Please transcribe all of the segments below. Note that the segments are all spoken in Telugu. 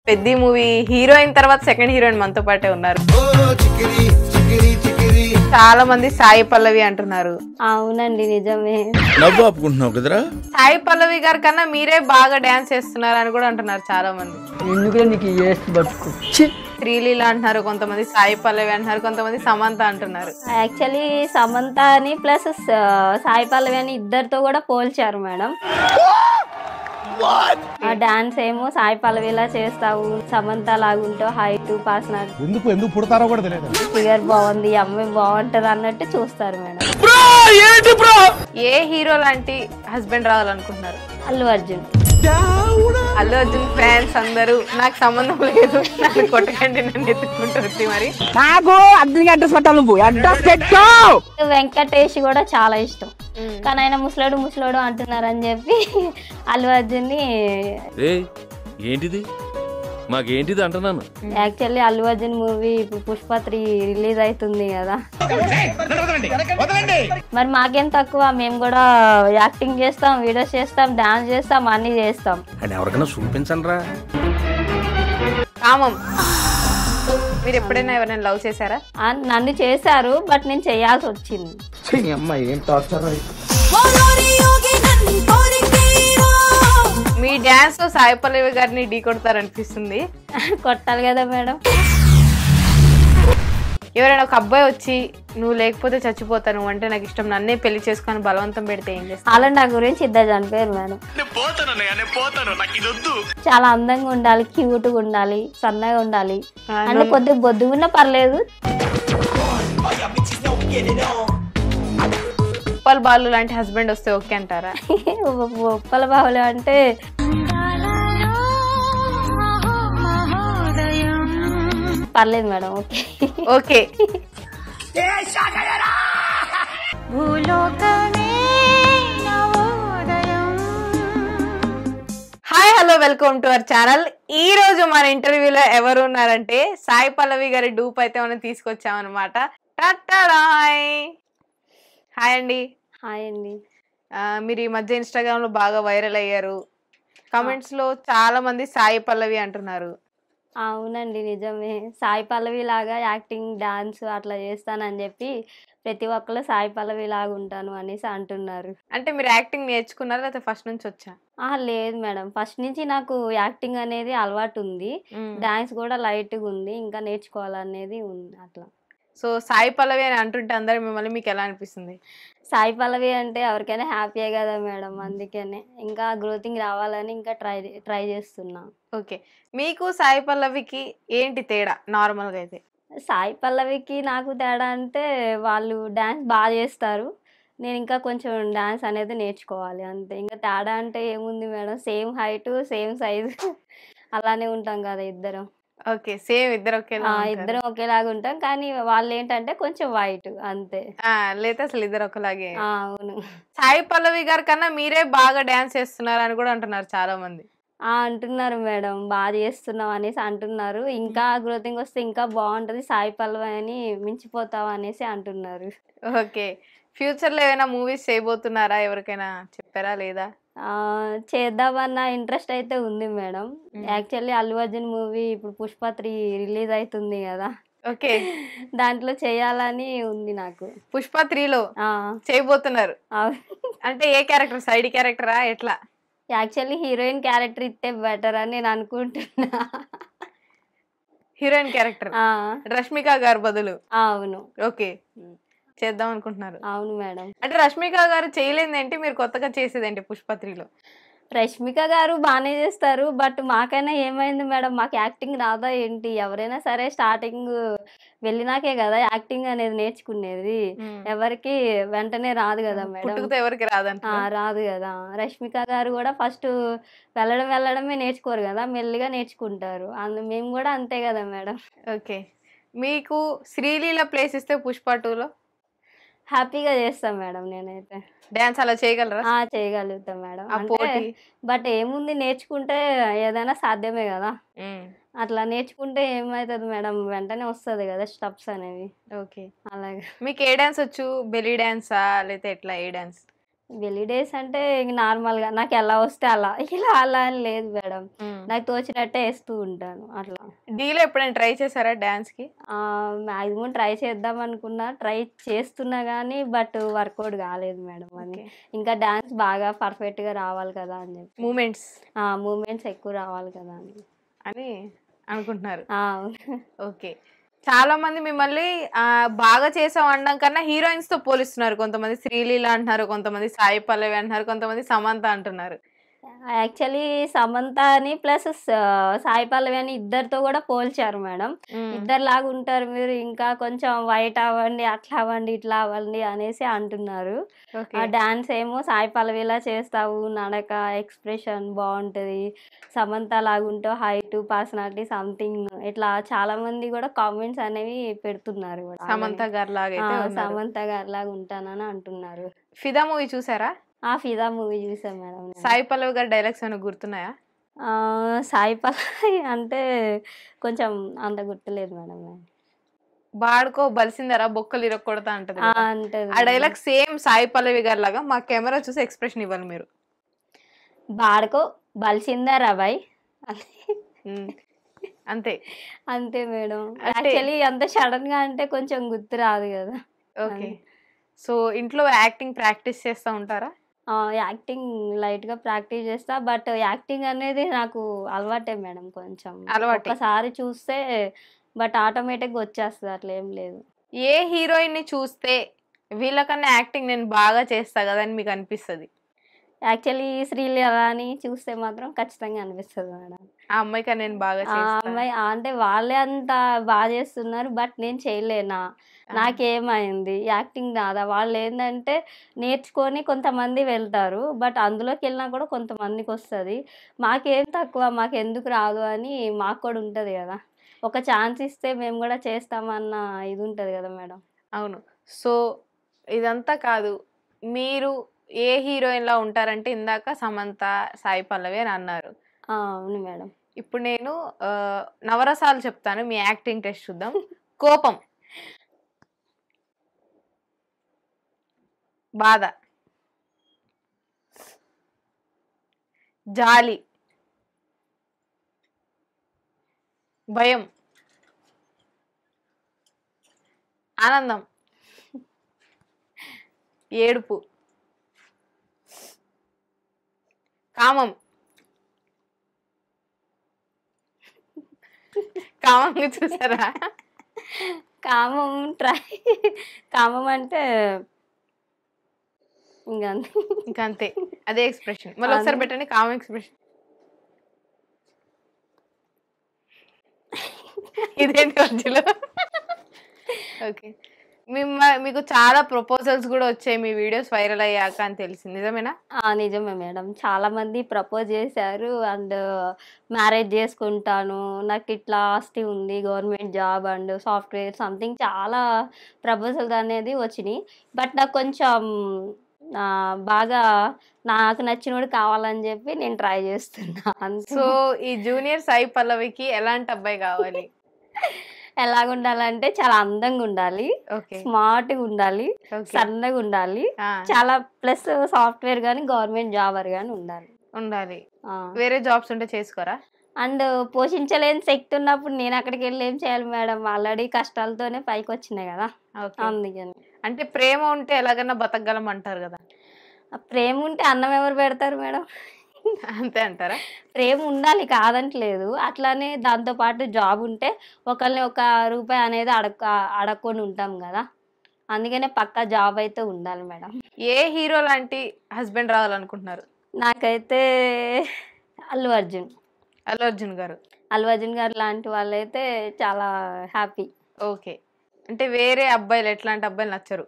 పెద్ది మూవీ హీరోయిన్ తర్వాత సెకండ్ హీరోయిన్ మనతో పాటే ఉన్నారు. చాలా మంది సాయి పల్లవి అంటున్నారు. అవునండి నిజమే. నవ్వు ఆపుకుంటున్నావు కదరా. సాయి పల్లవి గారి కన్నా మీరే బాగా డాన్స్ చేస్తున్నారు అని కూడా అంటున్నారు చాలా మంది. శ్రీలీల అంటున్నారు, కొంతమంది సాయి పల్లవి అంటున్నారు, కొంతమంది సమంత అంటున్నారు. యాక్చువల్లీ సమంత అని ప్లస్ సాయి పల్లవి అని ఇద్దరితో కూడా పోల్చారు మేడం. ఆ డాన్స్ ఏమో సాయి పల్లవిలా చేస్తావు, సమంత లాగుంటావు, హైట్ పర్సనాలిటీ ఎందుకు పుడతారో కూడా తెలియదు, ఫిగర్ బాగుంది, అమ్మాయి బాగుంటది అన్నట్టు చూస్తారు మేడం. ఏ హీరో లాంటి హస్బెండ్ రావాలనుకుంటున్నారు? అల్లు అర్జున్. అల్లు అర్జున్ ఫ్యాన్స్ అందరూ నాకు సంబంధం లేదు, నన్ను కొట్టకండి, నన్ను ఎత్తుకుంటుంది. మరి నాకు అర్జున్ అడ్రస్ పెట్టాలి, నువ్వు అడ్రస్ పెట్టు. వెంకటేష్ కూడా చాలా ఇష్టం, కానీ ఆయన ముసలోడు అంటున్నారు అని చెప్పి అల్లు అర్జున్ ని ఏంటిది మాకేంటిది అంటున్నాను. యాక్చువల్లీ అల్లు అర్జున్ మూవీ ఇప్పుడు పుష్ప 3 రిలీజ్ అవుతుంది కదా, మరి మాకేం తక్కువ, మేము కూడా యాక్టింగ్ చేస్తాం, వీడియోస్ చేస్తాం, డాన్స్ చేస్తాం, అన్ని చేస్తాం. ఎవరికైనా చూపించండి రా. కామం, మీరు ఎప్పుడైనా ఎవరైనా లవ్ చేశారా? నన్ను చేశారు, బట్ నేను చేయాల్సి వచ్చింది. మీ డాన్స్ తో సాయి పల్లవి గారిని ఢీ కొడతారనిపిస్తుంది. కొట్టాలి కదా మేడం. ఎవరైనా ఒక అబ్బాయి వచ్చి నువ్వు లేకపోతే చచ్చిపోతాను అంటే నాకు ఇష్టం, నన్నే పెళ్లి చేసుకొని బలవంతం పెడితే ఏం చేస్తాను? అలా నా గురించి ఇద్దరు చనిపోయారు మేడం. చాలా అందంగా ఉండాలి, క్యూట్ గా ఉండాలి, సన్నగా ఉండాలి, అంటే కొద్దిగా బొద్దుగున్నా పర్లేదు. ఉప్పల్ బాలు లాంటి హస్బెండ్ వస్తే ఓకే అంటారా? ఉప్పల బావులు అంటే పర్లేదు madam. Okay okay. Hi hello welcome to our channel. ఈ రోజు మన ఇంటర్వ్యూలో ఎవరు ఉన్నారంటే సాయి పల్లవి గారి డూప్ అయితే మనం తీసుకొచ్చామన్నమాట. హాయ్ అండి. హాయ్ అండి. మీరు ఈ మధ్య ఇన్స్టాగ్రామ్ లో బాగా వైరల్ అయ్యారు. కామెంట్స్ లో చాలా మంది సాయి పల్లవి అంటున్నారు. అవునండి నిజమే. సాయి పల్లవి లాగా యాక్టింగ్, డాన్స్ అట్లా చేస్తానని చెప్పి ప్రతి ఒక్కరు సాయి పల్లవి లాగా ఉంటాను అనేసి అంటున్నారు. అంటే మీరు యాక్టింగ్ నేర్చుకున్నారా లేకపోతే ఫస్ట్ నుంచి వచ్చా? లేదు మేడం, ఫస్ట్ నుంచి నాకు యాక్టింగ్ అనేది అలవాటు ఉంది, డాన్స్ కూడా లైట్గా ఉంది, ఇంకా నేర్చుకోవాలనేది ఉంది అట్లా. సో సాయి పల్లవి అని అంటుంటే అందరు మిమ్మల్ని మీకు ఎలా అనిపిస్తుంది? సాయి పల్లవి అంటే ఎవరికైనా హ్యాపీయే కదా మేడం, అందుకనే ఇంకా గ్రోతింగ్ రావాలని ఇంకా ట్రై చేస్తున్నా. ఓకే, మీకు సాయి పల్లవికి ఏంటి తేడా నార్మల్గా అయితే? సాయి పల్లవికి నాకు తేడా అంటే వాళ్ళు డ్యాన్స్ బాగా చేస్తారు, నేను ఇంకా కొంచెం డ్యాన్స్ అనేది నేర్చుకోవాలి అంతే. ఇంకా తేడా అంటే ఏముంది madam, same height same size అలానే ఉంటాం కదా ఇద్దరం. ఓకే, సేమ్ ఇద్దరు ఒకేలాగా ఉంటాం, కానీ వాళ్ళు ఏంటంటే కొంచెం వైట్ అంతే. లేదా అసలు ఇద్దరు ఒకలాగే. అవును. సాయి పల్లవి గారి కన్నా మీరే బాగా డాన్స్ చేస్తున్నారు అని కూడా అంటున్నారు చాలా మంది. అంటున్నారు మేడం, బాగా చేస్తున్నాం అనేసి అంటున్నారు, ఇంకా గ్రోతింగ్ వస్తే ఇంకా బాగుంటది, సాయి పల్లవి అని మించిపోతావు అనేసి అంటున్నారు. ఓకే, ఫ్యూచర్ లో ఏమైనా మూవీస్ చేయబోతున్నారా? ఎవరికైనా చెప్పారా లేదా? చేద్దామన్న ఇంట్రెస్ట్ అయితే ఉంది madam. Actually Allu Arjun movie ఇప్పుడు పుష్ప 3 రిలీజ్ అవుతుంది కదా, ఓకే, దాంట్లో చేయాలని ఉంది నాకు. పుష్ప 3లో చేయబోతున్నారు అంటే ఏ క్యారెక్టర్? సైడ్ క్యారెక్టరా ఎట్లా? యాక్చువల్లీ హీరోయిన్ క్యారెక్టర్ ఇస్తే బెటర్ అని నేను అనుకుంటున్నా. హీరోయిన్ క్యారెక్టర్ రష్మిక గారు బదులు? అవును. ఓకే, చేద్దాం అనుకుంటున్నారు. అవును మేడం. అంటే రష్మిక గారు చేయలేదేంటి, మీరు కొత్తగా చేసేదేంటి పుష్ప 3లో? రష్మిక గారు బాగానే చేస్తారు, బట్ మాకైనా ఏమైంది మేడం, మాకు యాక్టింగ్ రాదా ఏంటి? ఎవరైనా సరే స్టార్టింగ్ వెళ్ళినాకే కదా యాక్టింగ్ అనేది నేర్చుకునేది, ఎవరికి వెంటనే రాదు కదా మేడం. ఎవరికి రాదు కదా. రష్మిక గారు కూడా ఫస్ట్ వెళ్ళడమే నేర్చుకోరు కదా, మెల్లిగా నేర్చుకుంటారు, మేము కూడా అంతే కదా మేడం. ఓకే, మీకు శ్రీలీల ప్లేస్ ఇస్తే పుష్ప 2లో హ్యాపీగా చేస్తాం మేడం. నేనైతే డాన్స్ అలా చేయగలరా? చేయగలుగుతాం మేడం. బట్ ఏముంది, నేర్చుకుంటే ఏదైనా సాధ్యమే కదా, అట్లా నేర్చుకుంటే ఏమవుతుంది మేడం, వెంటనే వస్తుంది కదా స్టెప్స్ అనేవి. ఓకే, అలాగే. మీకు ఏ డాన్స్ వచ్చు? బెల్లీ డాన్సా లేకపోతే ఎట్లా? ఏ డాన్స్? వెలి డేస్ అంటే ఇంక నార్మల్గా నాకు ఎలా వస్తే అలా ఇలా అలా అని లేదు మేడం. నాకు తోచినట్టే వేస్తూ ఉంటాను అట్లా. డీలో ఎప్పుడైనా ట్రై చేశారా డాన్స్ కి? మ్యాక్సిమం ట్రై చేద్దాం అనుకున్నా, ట్రై చేస్తున్నా కానీ బట్ వర్కౌట్ కాలేదు మేడం. అది ఇంకా డాన్స్ బాగా పర్ఫెక్ట్గా రావాలి కదా అని చెప్పి, మూమెంట్స్ ఎక్కువ రావాలి కదా అని అనుకుంటున్నారు. అవును. ఓకే, చాలా మంది మిమ్మల్ని బాగా చేసావు అనడం కన్నా హీరోయిన్స్ తో పోలిస్తున్నారు. కొంతమంది శ్రీలీల అంటున్నారు, కొంతమంది సాయి పల్లవి అంటున్నారు, కొంతమంది సమంత అంటున్నారు. యాక్చువల్లీ సమంత అని ప్లస్ సాయి పల్లవి అని ఇద్దరితో కూడా పోల్చారు మేడం. ఇద్దరులాగా ఉంటారు మీరు, ఇంకా కొంచెం వైట్ అవ్వండి, అట్లా అవ్వండి, ఇట్లా అవ్వండి అనేసి అంటున్నారు. డాన్స్ ఏమో సాయి పల్లవిలా చేస్తావు, నడక ఎక్స్ప్రెషన్ బాగుంటుంది, సమంత లాగుంటావు, హైట్ పర్సనాలిటీ సంథింగ్ ఇట్లా చాలా మంది కూడా కామెంట్స్ అనేవి పెడుతున్నారు. సమంత గారి లాగా ఉంటానని అంటున్నారు. ఫిదా మూవీ చూసారా? ఫిదా మూవీ చూసాం మేడం. సాయి పల్లవి గారి డైలాగ్స్ ఏమైనా గుర్తున్నాయా? సాయి పల్లవి అంటే కొంచెం అంత గుర్తులేదు మేడం. బాడుకో బలిసిందరా బొక్కలు ఇరగొడతా అంటది. ఆ డైలాగ్ సేమ్ సాయి పల్లవి గారి లాగా మా కెమెరా చూసి ఎక్స్ప్రెషన్ ఇవ్వాలి మీరు. బాడుకో బలిసిందరా బాయ్ అంతే అంతే మేడం. యాక్చువల్లీ అంత సడన్ గా అంటే కొంచెం గుర్తు రాదు కదా. ఓకే, సో ఇంట్లో యాక్టింగ్ ప్రాక్టీస్ చేస్తూ ఉంటారా? యాక్టింగ్ లైట్ గా ప్రాక్టీస్ చేస్తా, బట్ యాక్టింగ్ అనేది నాకు అలవాటే మేడం. కొంచెం ఒకసారి చూస్తే బట్ ఆటోమేటిక్ గా వచ్చేస్తుంది, అట్లా ఏం లేదు. ఏ హీరోయిన్ ని చూస్తే వీళ్ళకన్నా యాక్టింగ్ నేను బాగా చేస్తా కదా అని మీకు అనిపిస్తుంది? యాక్చువల్లీ శ్రీలీల అని చూస్తే మాత్రం ఖచ్చితంగా అనిపిస్తుంది మేడం. ఆ అమ్మాయికి నేను బాగా అమ్మాయి అంటే వాళ్ళే అంత బాగా చేస్తున్నారు, బట్ నేను చేయలేనా, నాకేమైంది, యాక్టింగ్ రాదా? వాళ్ళు ఏంటంటే నేర్చుకొని కొంతమంది వెళ్తారు, బట్ అందులోకి వెళ్ళినా కూడా కొంతమందికి వస్తుంది. మాకేం తక్కువ, మాకు ఎందుకు రాదు అని మాకు కూడా ఉంటుంది కదా. ఒక ఛాన్స్ ఇస్తే మేము కూడా చేస్తామన్న ఇది ఉంటుంది కదా మేడం. అవును. సో ఇదంతా కాదు, మీరు ఏ హీరోయిన్ లా ఉంటారంటే ఇందాక సమంత సాయి పల్లవి అని అన్నారు. అవును మేడం. ఇప్పుడు నేను నవరసాలు చెప్తాను, మీ యాక్టింగ్ టెస్ట్ చూద్దాం. కోపం, బాధ, జాలి, భయం, ఆనందం, ఏడుపు, కామం. కామం చూసారా? కామం అంటే ఇంకంతే, అదే ఎక్స్ప్రెషన్. మళ్ళీ ఒకసారి పెట్టండి కామం ఎక్స్ప్రెషన్. ఇదేంటి మధ్యలో? ఓకే, మీకు చాలా ప్రపోజల్స్ కూడా వచ్చాయి మీ వీడియోస్ వైరల్ అయ్యాక అని తెలిసింది, నిజమేనా? నిజమే మేడం. చాలా మంది ప్రపోజ్ చేశారు అండ్ మ్యారేజ్ చేసుకుంటాను, నాకు ఇట్లా ఆస్తి ఉంది, government job and software something చాలా ప్రపోజల్స్ అనేది వచ్చినాయి. బట్ నాకు కొంచెం బాగా నాకు నచ్చినోడు కావాలని చెప్పి నేను ట్రై చేస్తున్నా. సో ఈ జూనియర్ సాయి పల్లవికి ఎలాంటి అబ్బాయి కావాలి? ఎలాగ ఉండాలంటే చాలా అందంగా ఉండాలి, స్మార్ట్ గా ఉండాలి, సన్నగా ఉండాలి, చాలా ప్లస్ సాఫ్ట్వేర్ గానీ గవర్నమెంట్ జాబర్ గానీ ఉండాలి. వేరే జాబ్స్ ఉంటే చేసుకోరా? అండ్ పోషించలేని శక్తి ఉన్నప్పుడు నేను అక్కడికి వెళ్ళి ఏం చేయాలి మేడం? ఆల్రెడీ కష్టాలతోనే పైకి వచ్చినాయి కదా. అందుకని అంటే ప్రేమ ఉంటే ఎలాగన్నా బతకగలం అంటారు కదా. ప్రేమ ఉంటే అన్నం ఎవరు పెడతారు మేడం? అంతే అంటారా? ప్రేమ ఉండాలి కాదంటలేదు, అట్లానే దాంతో పాటు జాబ్ ఉంటే ఒకరిని ఒక రూపాయి అనేది అడక్కొని ఉంటాం కదా. అందుకనే పక్కా జాబ్ అయితే ఉండాలి మేడం. ఏ హీరో లాంటి హస్బెండ్ రావాలనుకుంటున్నారు? నాకైతే అల్లు అర్జున్ గారు లాంటి వాళ్ళైతే చాలా హ్యాపీ. ఓకే, అంటే వేరే అబ్బాయిలు ఎట్లాంటి అబ్బాయిలు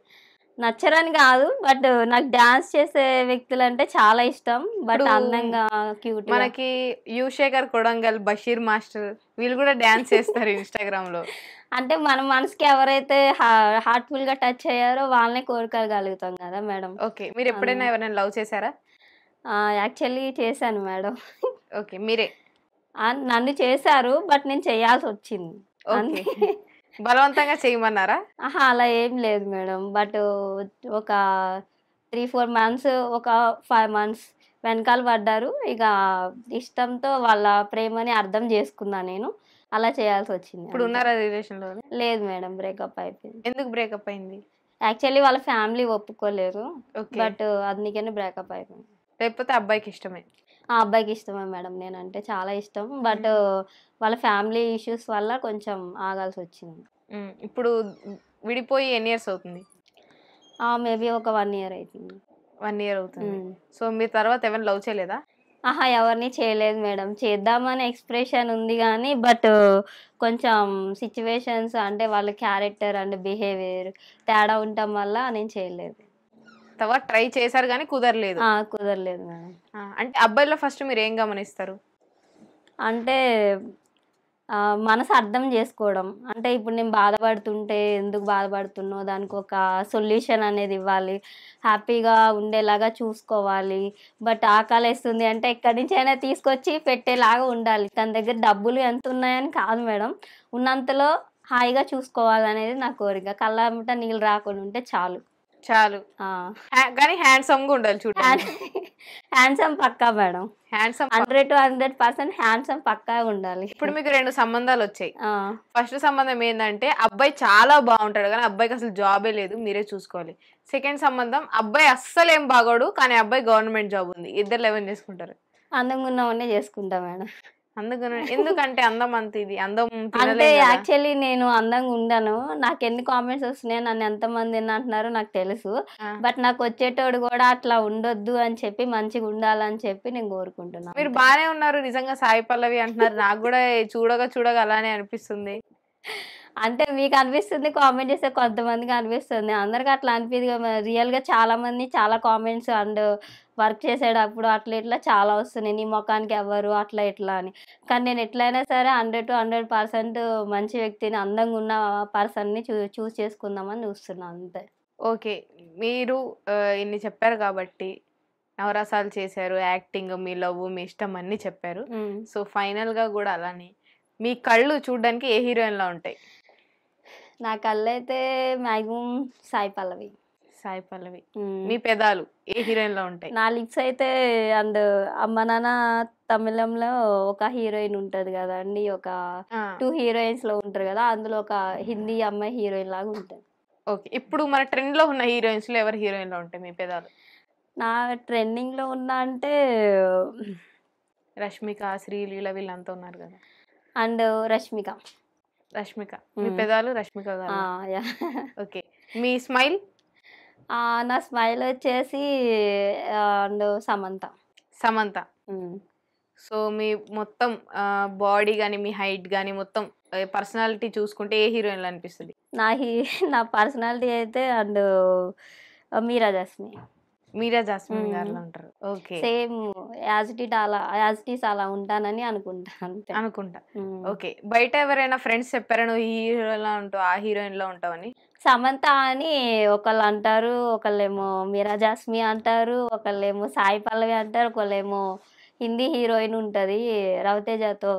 నచ్చరని కాదు, బట్ నాకు డాన్స్ చేసే వ్యక్తులు అంటే చాలా ఇష్టం, బట్ అందంగా క్యూట్. మనకి యుశేఖర్ కొడంగల్, బషీర్ మాస్టర్ వీళ్ళు కూడా డాన్స్ చేస్తారు ఇన్స్టాగ్రామ్ లో. అంటే మన మనసుకి ఎవరైతే హార్ట్ఫుల్ గా టచ్ అయ్యారో వాళ్ళనే కోరుకోగలుగుతాం కదా మేడం. ఓకే, మీరు ఎప్పుడైనా ఎవరైనా లవ్ చేశారా? యాక్చువల్లీ చేశాను మేడం. ఓకే, మీరే? నన్ను చేశారు, బట్ నేను చేయాల్సి వచ్చింది. బలవంతంగా చేయమన్నారా? అలా ఏం లేదు మేడం, బట్ ఒక 3-4 మంత్స్ ఒక 5 మంత్స్ వెనకాల పడ్డారు. ఇక ఇష్టంతో వాళ్ళ ప్రేమని అర్థం చేసుకున్నా నేను. అలా చేయాల్సి వచ్చింది. ఇప్పుడు ఉన్నారా రిలేషన్ లో? లేదు మేడం, బ్రేకప్ అయిపోయింది. ఎందుకు బ్రేకప్ అయింది? యాక్చువల్లీ వాళ్ళ ఫ్యామిలీ ఒప్పుకోలేరు, ఓకే. బట్ అందుకని బ్రేకప్ అయిపోయింది. లేకపోతే అబ్బాయికి ఇష్టమే? ఆ అబ్బాయికి ఇష్టమే మేడం, నేనంటే చాలా ఇష్టం, బట్ వాళ్ళ ఫ్యామిలీ ఇష్యూస్ వల్ల కొంచెం ఆగాల్సి వచ్చింది. ఇప్పుడు విడిపోయి ఎన్ని ఇయర్స్ అవుతుంది? మేబీ ఒక 1 year అవుతుంది. 1 year అవుతుంది. సో మీరు తర్వాత ఎవరిని లవ్ చేయలేదా? ఎవరిని చేయలేదు మేడం. చేద్దామని ఎక్స్ప్రెషన్ ఉంది కానీ, బట్ కొంచెం సిచ్యువేషన్స్ అంటే వాళ్ళ క్యారెక్టర్ అండ్ బిహేవియర్ తేడా ఉండటం వల్ల నేను చేయలేదు. తర్వాత ట్రై చేశారు కానీ కుదరలేదు. కుదరలేదు మేడం. అంటే అబ్బాయిలో ఫస్ట్ మీరు ఏం గమనిస్తారు? అంటే మనసు అర్థం చేసుకోవడం. అంటే ఇప్పుడు నేను బాధపడుతుంటే ఎందుకు బాధపడుతున్నావు, దానికి ఒక సొల్యూషన్ అనేది ఇవ్వాలి, హ్యాపీగా ఉండేలాగా చూసుకోవాలి. బట్ ఆకలేస్తుంది అంటే ఎక్కడి నుంచైనా తీసుకొచ్చి పెట్టేలాగా ఉండాలి. తన దగ్గర డబ్బులు ఎంత ఉన్నాయని కాదు మేడం, ఉన్నంతలో హాయిగా చూసుకోవాలనేది నా కోరిక. కళ్ళమ్మట నీళ్ళు రాకుండా ఉంటే చాలు. కానీ హ్యాండ్సమ్ గా ఉండాలి చూడండి. హ్యాండ్సమ్ పక్కా మేడం, హ్యాండ్సమ్ 100 to 100% హ్యాండ్సమ్ పక్కా ఉండాలి. ఇప్పుడు మీకు 2 సంబంధాలు వచ్చాయి. ఫస్ట్ సంబంధం ఏంటంటే అబ్బాయి చాలా బాగుంటాడు కానీ అబ్బాయికి అసలు జాబే లేదు, మీరే చూసుకోవాలి. సెకండ్ సంబంధం అబ్బాయి అస్సలు ఏం బాగోడు కానీ అబ్బాయి గవర్నమెంట్ జాబ్ ఉంది, ఇద్దరు ఎవరిని చేసుకుంటారు? అందంగా ఉన్నవన్నీ చేసుకుంటా మేడం. ఎందుకంటే అందం అంత ఇది అందం అంటే యాక్చువల్లీ నేను అందంగా ఉండను. నాకు ఎన్ని కామెంట్స్ వస్తున్నాయో, నన్ను ఎంతమంది అంటున్నారో నాకు తెలుసు, బట్ నాకు వచ్చేటోడు కూడా అట్లా ఉండొద్దు అని చెప్పి మంచిగా ఉండాలని చెప్పి నేను కోరుకుంటున్నాను. మీరు బానే ఉన్నారు నిజంగా, సాయి పల్లవి అంటున్నారు, నాకు కూడా చూడగా అలానే అనిపిస్తుంది. అంటే మీకు అనిపిస్తుంది, కామెంట్ చేస్తే కొంతమందికి అనిపిస్తుంది, అందరికి అట్లా అనిపిస్తుంది. రియల్గా చాలా మంది చాలా కామెంట్స్ అండ్ వర్క్ చేసేటప్పుడు అట్లా ఇట్లా చాలా వస్తున్నాయి, నీ ముఖానికి ఎవరు అట్లా ఇట్లా అని. కానీ నేను ఎట్లయినా సరే 100 to 100% మంచి వ్యక్తిని, అందంగా ఉన్న పర్సన్ని చూస్ చేసుకుందామని చూస్తున్నాను అంతే. ఓకే, మీరు ఇన్ని చెప్పారు కాబట్టి, నవరసాలు చేశారు, యాక్టింగ్, మీ లవ్, మీ ఇష్టం అన్ని చెప్పారు. సో ఫైనల్ గా కూడా అలానే మీ కళ్ళు చూడడానికి ఏ హీరోయిన్ లా ఉంటాయి? నా కళ్ళు అయితే మ్యాక్సిమం సాయి పల్లవి. మీ పెదాలు ఏ హీరోయిన్ లో ఉంటాయి? నా లిప్స్ అయితే అండ్ అమ్మ నాన్న తమిళంలో ఒక హీరోయిన్ ఉంటది కదా అండి, ఒక 2 heroines లో ఉంటారు కదా, అందులో ఒక హిందీ అమ్మాయి హీరోయిన్ లాగా ఉంటుంది. ఓకే, ఇప్పుడు మన ట్రెండ్ లో ఉన్న హీరోయిన్స్ లో ఎవరు హీరోయిన్ లో ఉంటాయి మీ పెదాలు? నా ట్రెండింగ్ లో ఉన్న అంటే రష్మిక, శ్రీలీల వీళ్ళంతా ఉన్నారు కదా. అండ్ రష్మిక. మీ పెదాలు రష్మిక గారు. ఓకే, మీ స్మైల్? నా స్మైల్ వచ్చేసి అండ్ సమంత. సో మీ మొత్తం బాడీ కానీ మీ హైట్ కానీ మొత్తం పర్సనాలిటీ చూసుకుంటే ఏ హీరోయిన్ అనిపిస్తుంది? నా పర్సనాలిటీ అయితే అండ్ మీరా జాస్మిన్ గారు అంటారు. Okay, same as it is అలా ఉంటానని అనుకుంటా. ఓకే, బయట ఎవరైనా ఫ్రెండ్స్ చెప్పారా నువ్వు ఈ హీరోయిన్ ఉంటావు, ఆ హీరోయిన్ లో ఉంటావని? సమంత అని ఒకళ్ళు అంటారు, ఒకళ్ళేమో మీరా జాస్మి అంటారు, ఒకళ్ళేమో సాయి పల్లవి అంటారు, ఒకళ్ళేమో హిందీ హీరోయిన్ ఉంటుంది రవితేజతో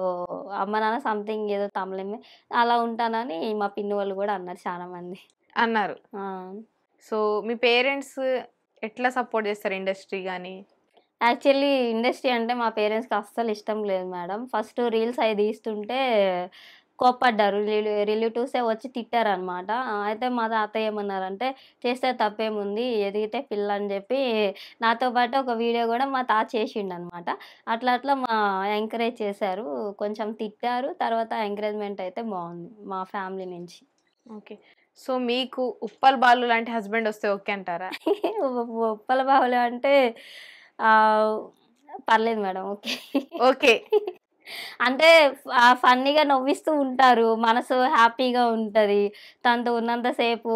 అమ్మ నాన్న సంథింగ్ ఏదో తమిళమే, అలా ఉంటానని మా పిన్ని వాళ్ళు కూడా అన్నారు, చాలా మంది అన్నారు. సో మీ పేరెంట్స్ ఎట్లా సపోర్ట్ చేస్తారు ఇండస్ట్రీ కానీ? యాక్చువల్లీ ఇండస్ట్రీ అంటే మా పేరెంట్స్కి అస్సలు ఇష్టం లేదు మేడం. ఫస్ట్ రీల్స్ అవి తీస్తుంటే కోప్పడ్డారు, రిలేటివ్సే వచ్చి తిట్టారు అనమాట. అయితే మా తాతయ్య ఏమన్నారంటే, చేస్తే తప్పేముంది, ఎదిగితే పిల్ల అని చెప్పి నాతో పాటు ఒక వీడియో కూడా మా తాత చేసిండు అనమాట. అట్లా మా ఎంకరేజ్ చేశారు, కొంచెం తిట్టారు, తర్వాత ఎంకరేజ్మెంట్ అయితే బాగుంది మా ఫ్యామిలీ నుంచి. ఓకే, సో మీకు ఉప్పల్ బాలు లాంటి హస్బెండ్ వస్తే ఓకే అంటారా? ఉప్పల బావులు అంటే పర్లేదు మేడం, ఓకే. అంటే ఫన్నీగా నవ్విస్తూ ఉంటారు, మనసు హ్యాపీగా ఉంటుంది, తనతో ఉన్నంతసేపు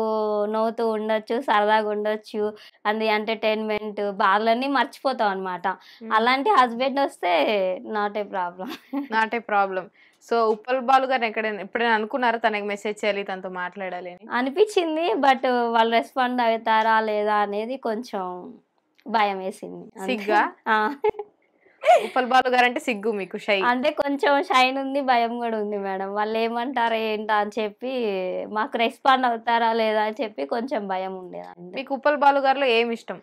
నవ్వుతూ ఉండొచ్చు, సరదాగా ఉండొచ్చు, అండ్ ఎంటర్టైన్మెంట్ బాధలన్నీ మర్చిపోతాం అనమాట. అలాంటి హస్బెండ్ వస్తే not a problem. So Uppal Balu గారు ఎప్పుడైనా అనుకున్నారా తనకి మెసేజ్ చేయాలి, తనతో మాట్లాడాలి అని? అనిపించింది, బట్ వాళ్ళు రెస్పాండ్ అవుతారా లేదా అనేది కొంచెం భయం వేసింది. సిగ్గా? ఉప్పల్ బాలు గారు అంటే సిగ్గు మీకు? షై అంటే కొంచెం షైన్ ఉంది, భయం కూడా ఉంది మేడం. వాళ్ళు ఏమంటారా ఏంటా అని చెప్పి, మాకు రెస్పాండ్ అవుతారా లేదా అని చెప్పి కొంచెం భయం ఉండేది. మీకు ఉప్పల్ బాలు గారిలో ఏమి ఇష్టం?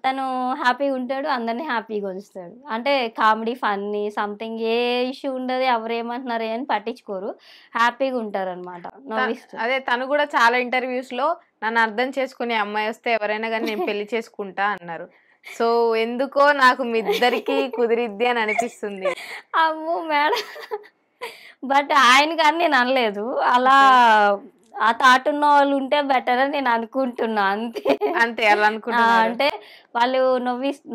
తను హ్యాపీగా ఉంటాడు, అందరినీ హ్యాపీగా ఉంచుతాడు. అంటే కామెడీ, ఫన్నీ సంథింగ్ ఏ ఇష్యూ ఉండదు, ఎవరు ఏమంటున్నారు అని పట్టించుకోరు, హ్యాపీగా ఉంటారనమాట, నవ్విస్తూ. అదే తను కూడా చాలా ఇంటర్వ్యూస్ లో నన్ను అర్థం చేసుకునే అమ్మాయి వస్తే ఎవరైనా కానీ నేను పెళ్లి చేసుకుంటా అన్నారు. సో ఎందుకో నాకు మీ ఇద్దరికి కుదిరిద్ది అని అనిపిస్తుంది. అమ్మో మేడం, బట్ ఆయన కానీ నేను అనలేదు అలా. ఆ థాట్ ఉన్న వాళ్ళు ఉంటే బెటర్ అని నేను అనుకుంటున్నా, అంతే. అంతే అలా అనుకుంటున్నా. అంటే వాళ్ళు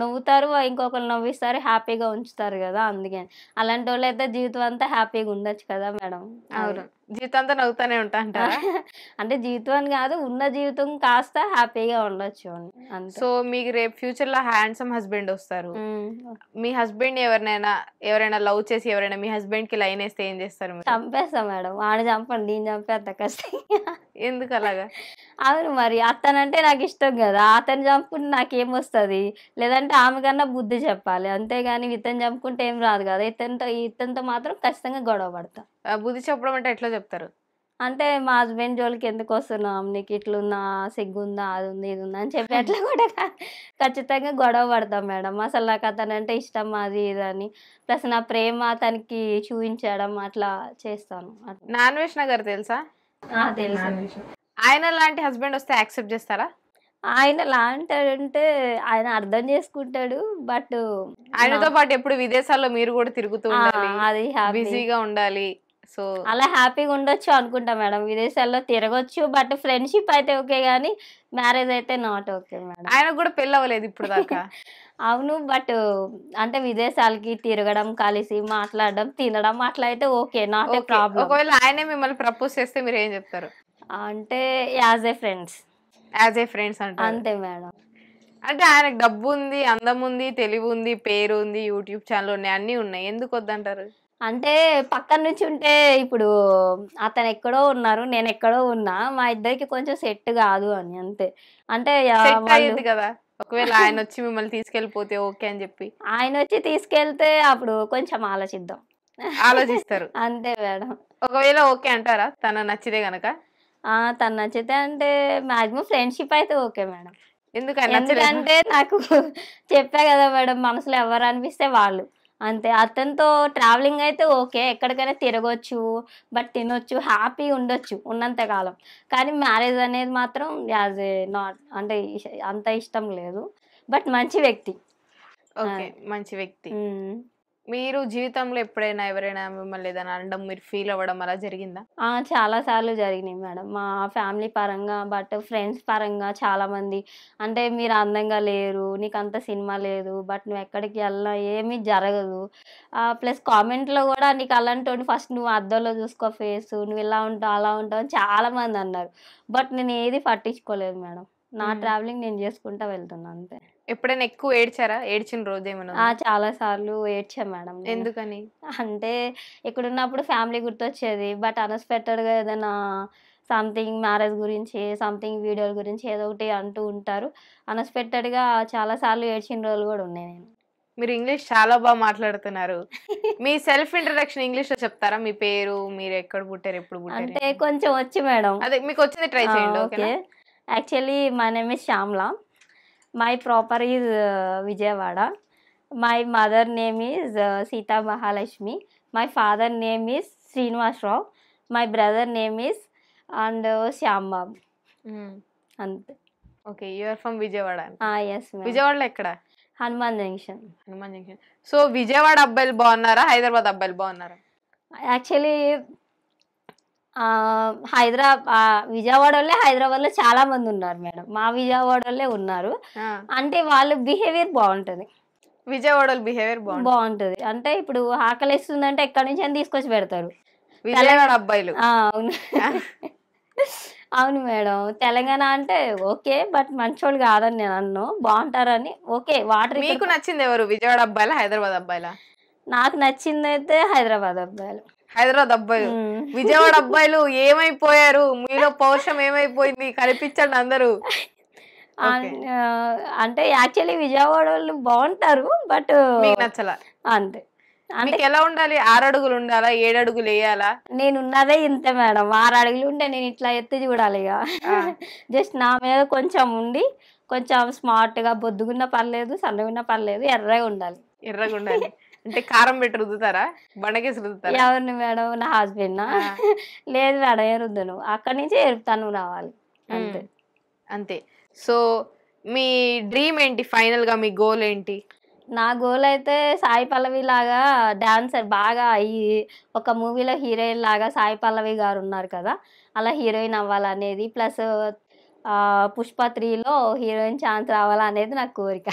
నవ్వుతారు, ఇంకొకరు నవ్విస్తారు, హ్యాపీగా ఉంచుతారు కదా, అందుకని. అలాంటి వాళ్ళు అయితే జీవితం అంతా హ్యాపీగా ఉండొచ్చు కదా మేడం. అవును, జీవితం అంతా నవ్వుతానే ఉంటా అంటారా? అంటే జీవితం అని కాదు, ఉన్న జీవితం కాస్త హ్యాపీగా ఉండొచ్చు అని, అంతే. సో మీకు రేపు ఫ్యూచర్ లో హ్యాండ్సమ్ హస్బెండ్ వస్తారు. మీ హస్బెండ్ ఎవరైనా లవ్ చేసి ఎవరైనా మీ హస్బెండ్ కి లైన్ వేస్తే ఏం చేస్తారు మీరు? చంపేస్తా మేడం, వాడు చంపండి, నేను చంపేస్తా కష్టంగా. ఎందుకు అలాగా? అవును మరి, అతనంటే నాకు ఇష్టం కదా, అతను చంపుకుంటే నాకేమొస్తుంది? లేదంటే ఆమె కన్నా బుద్ధి చెప్పాలి, అంతేగాని ఇతను చంపుకుంటే ఏం రాదు కదా. ఇతనితో మాత్రం ఖచ్చితంగా గొడవ పడతా. బుద్ధి చెప్పడం అంటే ఎట్లా చెప్తారు? అంటే మా హస్బెండ్ జోలికి ఎందుకు వస్తున్నాం, నీకు ఇట్లుందా, సిగ్గుందా, అది ఉంది ఇది ఉందా అని చెప్పి అట్లా కూడా ఖచ్చితంగా గొడవ పడతాం మేడం. అసలు నాకు అతనంటే ఇష్టం, అది ఇది అని. ప్లస్ నా ప్రేమ అతనికి చూపించడం అట్లా చేస్తాను. నాన్వేష్ నగర్ తెలుసా? తెలుసు. ఆయన లాంటి హస్బెండ్ వస్తే యాక్సెప్ట్ చేస్తారా? ఆయన లాంటాడంటే ఆయన అర్థం చేసుకుంటాడు, బట్ ఆయనతో పాటు ఎప్పుడు విదేశాల్లో మీరు కూడా తిరుగుతూ ఉండాలి, అది బిజీగా ఉండాలి. సో అలా హ్యాపీగా ఉండొచ్చు అనుకుంటా మేడం, విదేశాల్లో తిరగొచ్చు, బట్ ఫ్రెండ్షిప్ అయితే ఓకే కానీ మ్యారేజ్ అయితే నాట్ ఓకే మేడం. ఆయనకు కూడా పెళ్ళి అవ్వలేదు ఇప్పుడు దాకా. అవును, బట్ అంటే విదేశాలకి తిరగడం, కలిసి మాట్లాడడం, తినడం అట్లా అయితే ఓకే, నాట్ ఏ ప్రాబ్లం. ఒకవేళ ఆయనే మిమ్మల్ని ప్రపోజ్ చేస్తే మీరు ఏం చెప్తారు? అంటే యాజ్ ఏ ఫ్రెండ్స్ అంటే అంతే మేడం. అంటే ఆయనకు డబ్బు ఉంది, అందం ఉంది, తెలివి ఉంది, పేరు ఉంది, యూట్యూబ్ ఛానల్ ఉన్నాయి, అన్ని ఉన్నాయి, ఎందుకు వద్దంటారు? అంటే పక్కన నుంచి ఉంటే ఇప్పుడు అతను ఎక్కడో ఉన్నారు, నేను ఎక్కడో ఉన్నా, మా ఇద్దరికి కొంచెం సెట్ కాదు అని, అంతే. అంటే అయ్యేది కదా ఒకవేళ ఆయన వచ్చి మిమ్మల్ని తీసుకెళ్ళిపోతే ఓకే అని చెప్పి. ఆయన వచ్చి తీసుకెళ్తే అప్పుడు కొంచెం ఆలోచిస్తారు. అంతే మేడం. ఒకవేళ ఓకే అంటారా తన నచ్చితే గనక? తను నచ్చితే అంటే మాక్సిమం ఫ్రెండ్షిప్ అయితే ఓకే మేడం. ఎందుకంటే నాకు చెప్పా కదా మేడం, మనసులో ఎవరు అనిపిస్తే వాళ్ళు, అంతే. అతనితో ట్రావెలింగ్ అయితే ఓకే, ఎక్కడికైనా తిరగొచ్చు, బట్ తినొచ్చు, హ్యాపీ ఉండొచ్చు ఉన్నంత కాలం. కానీ మ్యారేజ్ అనేది మాత్రం యాజ్ ఏ నాట్, అంటే అంత ఇష్టం లేదు, బట్ మంచి వ్యక్తి. ఓకే, మంచి వ్యక్తి. మీరు జీవితంలో ఎప్పుడైనా ఎవరైనా మిమ్మల్ని ఏదైనా అనడం, మీరు ఫీల్ అవ్వడం అలా జరిగిందా? చాలా సార్లు జరిగినాయి మేడం, మా ఫ్యామిలీ పరంగా, బట్ ఫ్రెండ్స్ పరంగా చాలా మంది. అంటే మీరు అందంగా లేరు, నీకు అంత సినిమా లేదు, బట్ నువ్వు ఎక్కడికి వెళ్ళినా ఏమీ జరగదు. ప్లస్ కామెంట్లో కూడా నీకు అలాంటి ఫస్ట్ నువ్వు అద్దంలో చూసుకో ఫేస్, నువ్వు ఇలా ఉంటావు అలా ఉంటావు అని చాలా మంది అన్నారు. బట్ నేను ఏది పట్టించుకోలేదు మేడం, నా ట్రావెలింగ్ నేను చేసుకుంటా వెళ్తున్నా, అంతే. ఎప్పుడైనా ఎక్కువ ఏడ్చారా? ఏడ్చిన రోజు ఏమైనా? చాలా సార్లు ఏడ్చా మేడం. ఎందుకని? అంటే ఇక్కడ ఉన్నప్పుడు ఫ్యామిలీ గుర్తొచ్చేది, బట్ అన్ఎక్స్పెక్టెడ్గా ఏదైనా సంథింగ్ మ్యారేజ్ గురించి, సంథింగ్ వీడియోల గురించి ఏదో ఒకటి అంటూ ఉంటారు. అన్ఎక్స్పెక్టెడ్గా చాలా సార్లు ఏడ్చిన రోజులు కూడా ఉన్నాయి. నేను మీరు ఇంగ్లీష్ చాలా బాగా మాట్లాడుతున్నారు. మీ సెల్ఫ్ ఇంట్రడక్షన్ ఇంగ్లీష్ లో చెప్తారా? మీ పేరు, మీరు ఎక్కడ పుట్టారు, ఎప్పుడు పుట్టారు? అంటే కొంచెం వచ్చి మేడం. అదే మీకు వచ్చింది ట్రై చేయండి. Okay, actually my name is Shyamla. My proper is Vijayawada. My mother name is Sita Mahalakshmi. My father name is Srinivas Rao. My brother name is Shyam Babu. అంతే. Okay, you are from Vijayawada. yes ma'am. విజయవాడలో ఎక్కడ? హనుమాన్ జంక్షన్. సో విజయవాడ అబ్బాయిలు బాగున్నారా, హైదరాబాద్ అబ్బాయిలు బాగున్నారా? యాక్చువల్లీ విజయవాడ వాళ్ళే హైదరాబాద్లో చాలా మంది ఉన్నారు మేడం, మా విజయవాడ వాళ్ళే ఉన్నారు. అంటే వాళ్ళ బిహేవియర్ బాగుంటుంది, విజయవాడ బిహేవియర్ బాగుంటుంది. అంటే ఇప్పుడు ఆకలిస్తుందంటే ఎక్కడి నుంచి అని తీసుకొచ్చి పెడతారు విజయవాడ అబ్బాయిలు. అవును అవును మేడం. తెలంగాణ అంటే ఓకే, బట్ మంచోళ్ళు కాదని నేను అన్ను, బాగుంటారని. Okay, water. మీకు నచ్చింది ఎవరు, విజయవాడ అబ్బాయిలా హైదరాబాద్ అబ్బాయిలా? నాకు నచ్చింది అయితే హైదరాబాద్ అబ్బాయిలు. హైదరాబాద్ అబ్బాయిలు. విజయవాడ అబ్బాయిలు ఏమైపోయారు, మీలో పౌరుషం ఏమైపోయింది, కనిపించండి అందరూ. అంటే యాక్చువల్లీ విజయవాడ వాళ్ళు బాగుంటారు, బట్ మీకు నచ్చలా, అంతే. అంటే ఎలా ఉండాలి? 6 అడుగులు ఉండాలా, 7 అడుగులు వేయాలా? నేను ఉన్నదే ఇంతే మేడం, 6 అడుగులు ఉంటే నేను ఇట్లా ఎత్తి చూడాలి ఇక. జస్ట్ నా మీద కొంచెం ఉండి కొంచెం స్మార్ట్గా బొద్దుగున్న పర్లేదు, సన్నగున్న పర్లేదు, ఎర్రగా ఉండాలి. ఎర్రగా ఉండాలి అంటే కారం పెట్టి రుద్దుతారా, బండకేసి రుద్దుతారా? ఎవరిని మేడం? నా హస్బెండ్. లేదు మేడం, ఏ రుద్దను, అక్కడి నుంచి ఎరుపుతాను రావాలి అంతే. అంతే. సో మీ డ్రీమ్ ఏంటి, ఫైనల్ గా మీ గోల్ ఏంటి? నా గోల్ అయితే సాయి పల్లవి లాగా డాన్సర్ బాగా అయ్యి ఒక మూవీలో హీరోయిన్ లాగా సాయి పల్లవి గారు ఉన్నారు కదా, అలా హీరోయిన్ అవ్వాలనేది. ప్లస్ పుష్ప 3లో హీరోయిన్ ఛాన్స్ రావాలనేది నా కోరిక.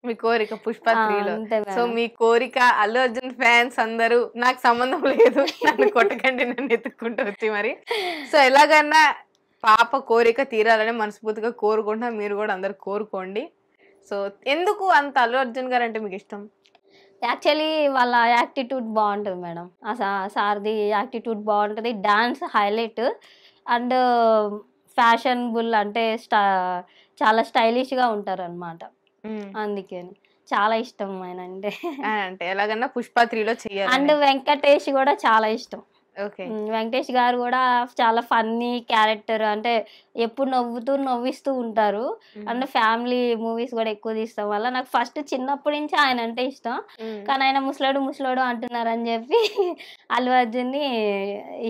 మీ కోరిక పుష్ప 3లో. అంతే సో మేడం. మీ కోరిక. అల్లు అర్జున్ ఫ్యాన్స్ అందరూ నాకు సంబంధం లేదు, నన్ను కొట్టకండి, నన్ను ఎత్తుక్కుంటూ వచ్చి మరి. సో ఎలాగన్నా పాప కోరిక తీరాలని మనస్ఫూర్తిగా కోరుకుంటున్నా, మీరు కూడా అందరు కోరుకోండి. సో ఎందుకు అంత అల్లు అర్జున్ గారు అంటే మీకు ఇష్టం? యాక్చువల్లీ వాళ్ళ యాక్టిట్యూడ్ బాగుంటుంది మేడం. సార్ది యాక్టిట్యూడ్ బాగుంటుంది, డాన్స్ హైలైట్, అండ్ ఫ్యాషనబుల్ అంటే చాలా స్టైలిష్గా ఉంటారు అనమాట. అందుకని చాలా ఇష్టం ఆయన అంటే. అంటే ఎలాగన్నా పుష్ప 3లో చెయ్యాలి. అండ్ వెంకటేష్ కూడా చాలా ఇష్టం. ఓకే. వెంకటేష్ గారు కూడా చాలా ఫన్నీ క్యారెక్టర్, అంటే ఎప్పుడు నవ్విస్తూ ఉంటారు. అండ్ ఫ్యామిలీ మూవీస్ కూడా ఎక్కువ తీస్తాం వల్ల నాకు ఫస్ట్ చిన్నప్పటి నుంచి ఆయన అంటే ఇష్టం. కానీ ఆయన ముసలోడు అంటున్నారు అని చెప్పి అల్లు అర్జున్ని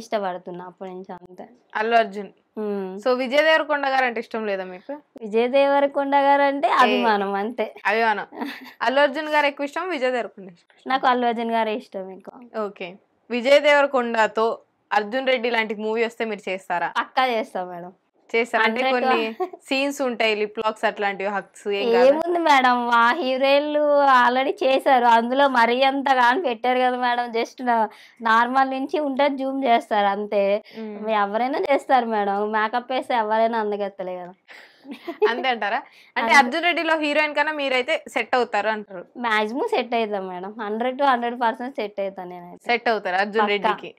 ఇష్టపడుతున్నా అప్పటి నుంచి అంతే. అల్లు అర్జున్. సో విజయ్ దేవరకొండ గారు అంటే ఇష్టం లేదా మీకు? విజయ్ దేవరకొండ గారు అంటే అభిమానం అంతే. అభిమానం. అల్లు అర్జున్ గారు ఎక్కువ ఇష్టం, విజయ్ దేవరకొండ? నాకు అల్లు అర్జున్ గారే ఇష్టం ఎక్కువ. ఓకే. విజయ్ దేవరకొండతో అర్జున్ రెడ్డి లాంటి మూవీ వస్తే మీరు చేస్తారా? పక్కా చేస్తాం మేడం. చేస్తారా? అంటే కొన్ని సీన్స్ ఉంటాయి, లిప్ లాక్స్ అట్లాంటివి, హక్స్ ఏముంది మేడం, ఆ హీరోయిన్లు ఆల్రెడీ చేశారు, అందులో మరీ అంత కానీ పెట్టారు కదా మేడం. జస్ట్ నార్మల్ నుంచి ఉంటే జూమ్ చేస్తారు అంతే. ఎవరైనా చేస్తారు మేడం, మేకప్ వేస్తే ఎవరైనా అందగెత్తలే కదా. అంతే అంటారా? అంటే అర్జున్ రెడ్డిలో హీరోయిన్ కన్నా మీరైతే సెట్ అవుతారు అంటారు? మాక్సిమం సెట్ అవుతాం మేడం, 100 to 100% సెట్ అవుతాను నేనైతే. సెట్ అవుతారు అర్జున్ రెడ్డికి.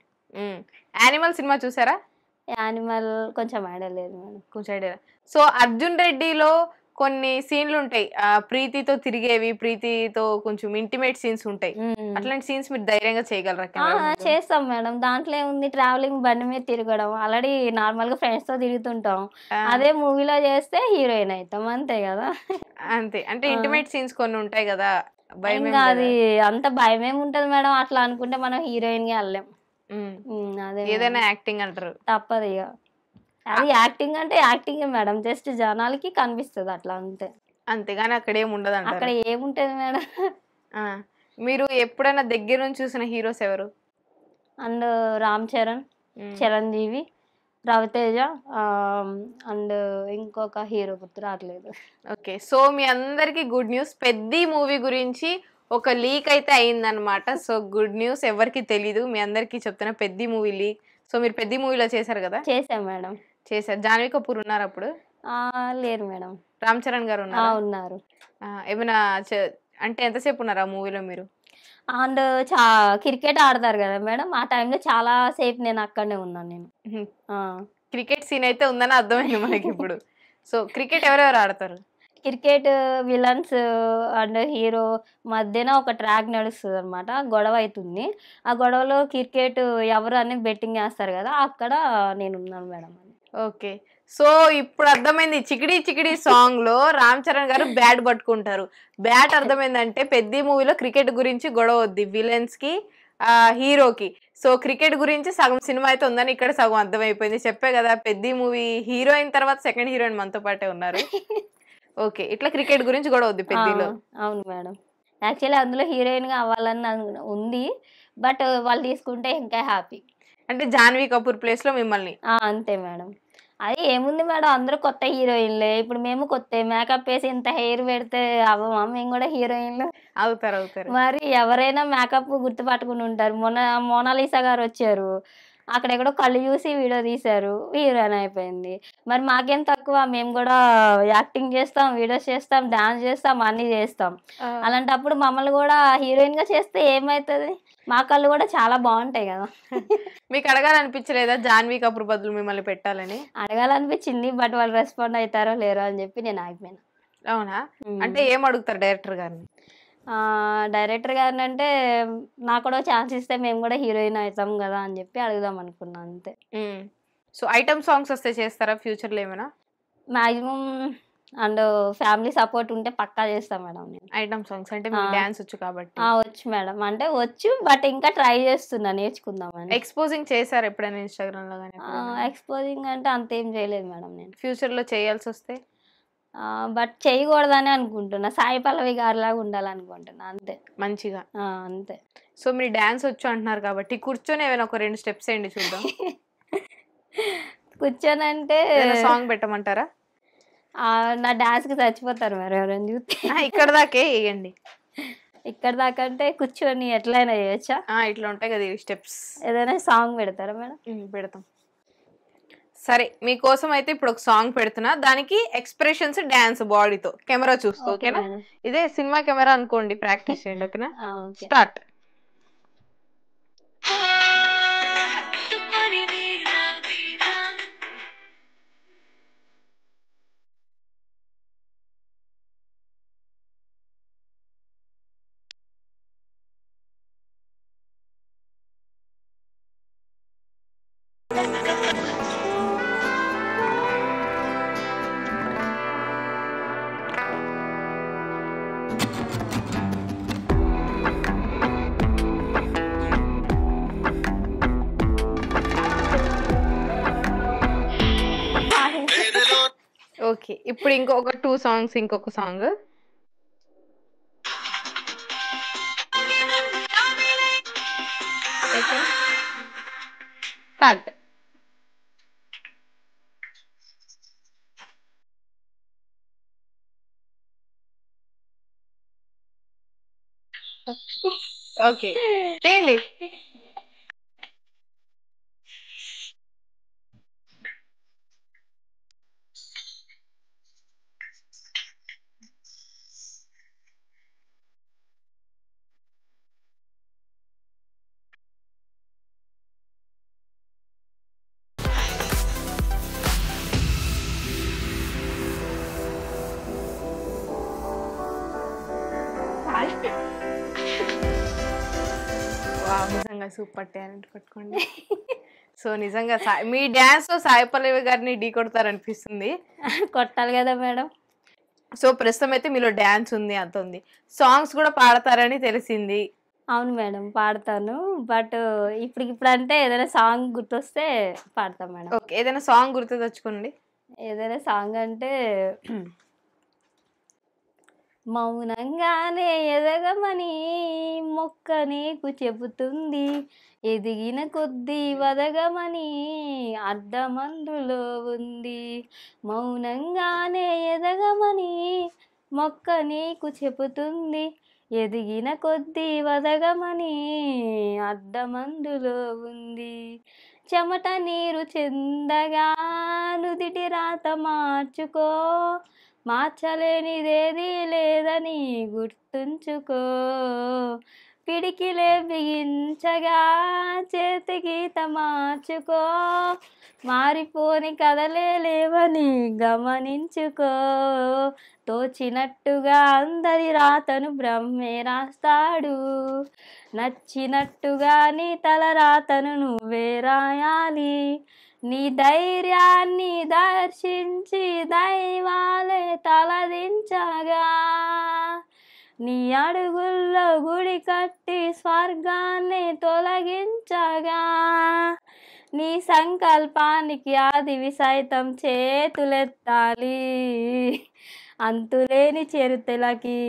యానిమల్ సినిమా చూసారా? యానిమల్ కొంచెం ఐడియా లేదు మేడం. కొంచెం ఐడియా. సో అర్జున్ రెడ్డిలో కొన్ని సీన్లు ఉంటాయి, ప్రీతితో తిరిగేవి, ప్రీతితో కొంచెం ఇంటిమేట్ సీన్స్ ఉంటాయి. అట్లాంటి సీన్స్ మీరు ధైర్యంగా చేయగలరా? చేస్తాం మేడం, దాంట్లో ఏముంది, ట్రావెలింగ్ బండి మీద తిరగడం, ఆల్రెడీ నార్మల్ గా ఫ్రెండ్స్ తో తిరుగుతుంటాం, అదే మూవీలో చేస్తే హీరోయిన్ అవుతాం అంతే కదా. అంతే. అంటే ఇంటిమేట్ సీన్స్ కొన్ని ఉంటాయి కదా, ఇంకా అది అంత భయం ఏముంటది మేడం, అట్లా అనుకుంటే మనం హీరోయిన్ గా వెళ్ళాం. అదే ఏదైనా యాక్టింగ్ అంటారు, తప్పదు ఇక. అది యాక్టింగ్ అంటే యాక్టింగ్ మేడం, జస్ట్ జనాలకి కనిపిస్తుంది అట్లా అంతే. అంతేగాని అక్కడ ఏమి ఉండదు అంటారు? అక్కడ ఏముంటది మేడం. మీరు ఎప్పుడైనా దగ్గర నుంచి చూసిన హీరోస్ ఎవరు? అండ్ రామ్ చరణ్, చిరంజీవి, రవితేజ, అండ్ ఇంకొక హీరో గుర్తు రావట్లేదు. ఓకే. సో మీ అందరికి గుడ్ న్యూస్, పెద్ది మూవీ గురించి ఒక లీక్ అయితే అయిందనమాట. సో గుడ్ న్యూస్, ఎవరికి తెలీదు, మీ అందరికి చెప్తున్నా, పెద్ది మూవీ లీక్. సో మీరు పెద్ది మూవీలో చేశారు కదా? చేసాం మేడం. చేశారు. జాన్వీ కపూర్ ఉన్నారు అప్పుడు? లేరు మేడం. రామ్ చరణ్ గారు ఉన్నారు. ఏమైనా అంటే ఎంతసేపు ఉన్నారు ఆ మూవీలో మీరు? అండ్ క్రికెట్ ఆడతారు కదా మేడం, ఆ టైంలో చాలా సేపు నేను అక్కడనే ఉన్నాను నేను. క్రికెట్ సీన్ అయితే ఉందని అర్థమైంది మనకి ఇప్పుడు. సో క్రికెట్ ఎవరెవరు ఆడతారు? క్రికెట్ విలన్స్ అండ్ హీరో మధ్యన ఒక ట్రాక్ నడుస్తుంది అనమాట, గొడవ అవుతుంది. ఆ గొడవలో క్రికెట్ ఎవరు అని బెట్టింగ్ వేస్తారు కదా, అక్కడ నేను ఉన్నాను మేడం. ఓకే. సో ఇప్పుడు అర్థమైంది, చికిడి చికిడి సాంగ్ లో రామ్ చరణ్ గారు బ్యాట్ పట్టుకుంటారు. బ్యాట్ అర్థమైందంటే పెద్ద మూవీలో క్రికెట్ గురించి గొడవ వద్ది విలన్స్ కి హీరోకి. సో క్రికెట్ గురించి సగం సినిమా అయితే ఉందని ఇక్కడ సగం అర్థమైపోయింది. చెప్పే కదా, పెద్ద మూవీ హీరోయిన్ తర్వాత సెకండ్ హీరోయిన్ మనతో పాటే ఉన్నారు. ఓకే. ఇట్లా క్రికెట్ గురించి గొడవ వద్ది పెద్దలో. అవును మేడం. యాక్చువల్లీ అందులో హీరోయిన్ గా అవ్వాలని ఉంది, బట్ వాళ్ళు తీసుకుంటే ఇంకా హ్యాపీ. అంటే జాన్వీ కపూర్ ప్లేస్ లో మిమ్మల్ని? అంతే మేడం. అది ఏముంది మేడం, అందరూ కొత్త హీరోయిన్లే, ఇప్పుడు మేము కొత్త మేకప్ వేసి ఇంత హెయిర్ పెడితే అవ్వమా మేము కూడా హీరోయిన్లు? అవుతారు. మరి ఎవరైనా మేకప్ గుర్తుపట్టుకుని ఉంటారు. మోనాలిసా గారు వచ్చారు, అక్కడెక్కడో కళ్ళు చూసి వీడియో తీశారు, హీరోయిన్ అయిపోయింది. మరి మాకేం తక్కువ, మేము కూడా యాక్టింగ్ చేస్తాం, వీడియోస్ చేస్తాం, డాన్స్ చేస్తాం, అన్ని చేస్తాం. అలాంటప్పుడు మమ్మల్ని కూడా హీరోయిన్ గా చేస్తే ఏమవుతుంది, మా కళ్ళు కూడా చాలా బాగుంటాయి కదా. మీకు అడగాలనిపించలేదా జాన్వీ కపూర్ బదులు మిమ్మల్ని పెట్టాలని? అడగాలనిపించింది, బట్ వాళ్ళు రెస్పాండ్ అవుతారో లేరో అని చెప్పి నేను ఆగిపోయాను. అవునా? అంటే ఏం అడుగుతారు డైరెక్టర్ గారిని? డైరెక్టర్ గారిని అంటే నాకు కూడా ఛాన్స్ ఇస్తే మేము కూడా హీరోయిన్ అవుతాం కదా అని చెప్పి అడుగుదాం అనుకున్నాను అంతే. సో ఐటమ్ సాంగ్స్ వస్తే చేస్తారా ఫ్యూచర్లో ఏమైనా? మ్యాక్సిమం అండ్ ఫ్యామిలీ సపోర్ట్ ఉంటే పక్కా చేస్తాను మేడం నేను. ఐటమ్ సాంగ్స్ అంటే మీకు డాన్స్ వచ్చు కాబట్టి. వచ్చు మేడం, అంటే వచ్చు, బట్ ఇంకా ట్రై చేస్తున్నా నేర్చుకుందామని. ఎక్స్పోజింగ్ చేశారు ఎప్పుడైనా ఇన్స్టాగ్రామ్ లో కానీ? ఎక్స్పోజింగ్ అంటే అంతేం చేయలేదు మేడం నేను. ఫ్యూచర్ లో చేయాల్సి వస్తే? బట్ చేయకూడదని అనుకుంటున్నా, సాయి పల్లవి గారిలాగా ఉండాలనుకుంటున్నా అంతే. మంచిగా అంతే. సో మీరు డాన్స్ వచ్చు అంటున్నారు కాబట్టి కూర్చొని ఏమైనా ఒక 2 స్టెప్స్ వేయండి చూద్దాం. కూర్చొనంటే సాంగ్ పెట్టమంటారా? నా డాన్స్కి చచ్చిపోతారు మరి ఎవరైనా చూస్తే. ఇక్కడ దాకే వేయండి. ఇక్కడ దాకా అంటే కూర్చొని ఎట్లయినా చేయొచ్చా? ఇట్లా ఉంటాయి కదా స్టెప్స్. ఏదైనా సాంగ్ పెడతారా మేడం? పెడతాం. సరే మీకోసం అయితే ఇప్పుడు ఒక సాంగ్ పెడుతున్నా, దానికి ఎక్స్ప్రెషన్స్ డాన్స్ బాడీతో కెమెరా చూస్తూ. ఓకేనా? ఇదే సినిమా కెమెరా అనుకోండి, ప్రాక్టీస్ చేయండి. ఓకేనా? స్టార్ట్. ఓకే, ఇప్పుడు ఇంకొక 2 సాంగ్స్, ఇంకొక సాంగ్. స్టార్ట్. ఓకే చేయండి. నిజంగా సూపర్ టాలెంట్, పట్టుకోండి. సో నిజంగా మీ డాన్స్ తో సాయి పల్లవి గారిని ఢీ కొడతారనిపిస్తుంది. కొట్టాలి కదా మేడం. సో ప్రస్తుతం అయితే మీలో డాన్స్ ఉంది, అంత ఉంది. సాంగ్స్ కూడా పాడతారని తెలిసింది. అవును మేడం, పాడతాను. బట్ ఇప్పుడు అంటే ఏదైనా సాంగ్ గుర్తొస్తే పాడతాం మేడం. ఓకే, ఏదైనా సాంగ్ గుర్తు తెచ్చుకోండి. ఏదైనా సాంగ్ అంటే మౌనంగానే ఎదగమని మొక్క నీకు చెబుతుంది, ఎదిగిన కొద్దీ వదగమని అర్థమందులో ఉంది. మౌనంగానే ఎదగమని మొక్క నీకు చెబుతుంది, ఎదిగిన కొద్దీ వదగమని అర్థమందులో ఉంది. చెమట నీరు చెందగా నుదిటి రాత మార్చుకో, మార్చలేనిదేది లేదని గుర్తుంచుకో. పిడికిలే బిగించగా చేతి గీత మార్చుకో, మారిపోని కదలే లేవని గమనించుకో. తోచినట్టుగా అందరి రాతను బ్రహ్మే రాస్తాడు, నచ్చినట్టుగా నీ తల రాతను నువ్వే రాయాలి. నీ ధైర్యాన్ని దర్శించి దైవాలే తలదించగా, నీ అడుగుల్లో గుడి కట్టి స్వర్గాన్ని తొలగించగా, నీ సంకల్పానికి ఆదివి సైతం చేతులెత్తాలి. అంతులేని చరిత్రలకి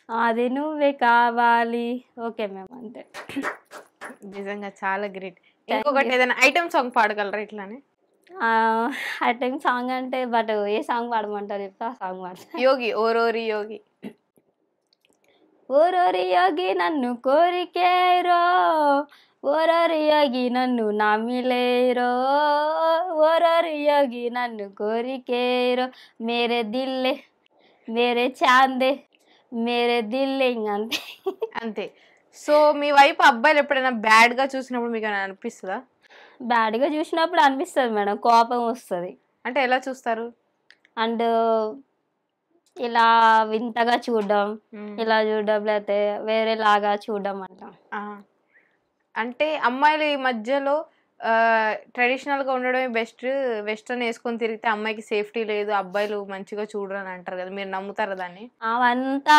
అది నువ్వే కావాలి. ఓకే మ్యామ్, అంతే. నిజంగా చాలా గ్రేట్. ఇంకొకటి ఏదైనా ఐటమ్ సాంగ్ పాడగలరా ఇట్లానే? ఐటమ్ సాంగ్ అంటే బట్ ఏ సాంగ్ పాడమంటారు చెప్తా, ఆ సాంగ్ పాడతా. యోగి, ఓరోరి యోగి. ఓరోరి యోగి నన్ను కోరికేరో, ఓరోరి యోగి నన్ను నమ్మిలేరో, ఓరోరి యోగి నన్ను కోరికేరో, మేరే దిల్లే మేరే చాందే మేరే దిల్లే, ఇంకంతే. అంతే. సో మీ వైపు అబ్బాయిలు ఎప్పుడైనా బ్యాడ్ గా చూసినప్పుడు మీకు అనిపిస్తుందా? బ్యాడ్గా చూసినప్పుడు అనిపిస్తుంది మేడం, కోపం వస్తుంది. అంటే ఎలా చూస్తారు? అండ్ ఇలా వింతగా చూడడం, ఇలా చూడడం, లేకపోతే వేరేలాగా చూడడం అంట. అంటే అమ్మాయిల ఈ మధ్యలో ట్రెడిషనల్ గా ఉండడమే బెస్ట్, వెస్ట్రన్ వేసుకొని తిరిగితే అమ్మాయికి సేఫ్టీ లేదు, అబ్బాయిలు మంచిగా చూడరు అని అంటారు కదా, మీరు నమ్ముతారా దాన్ని? అవంతా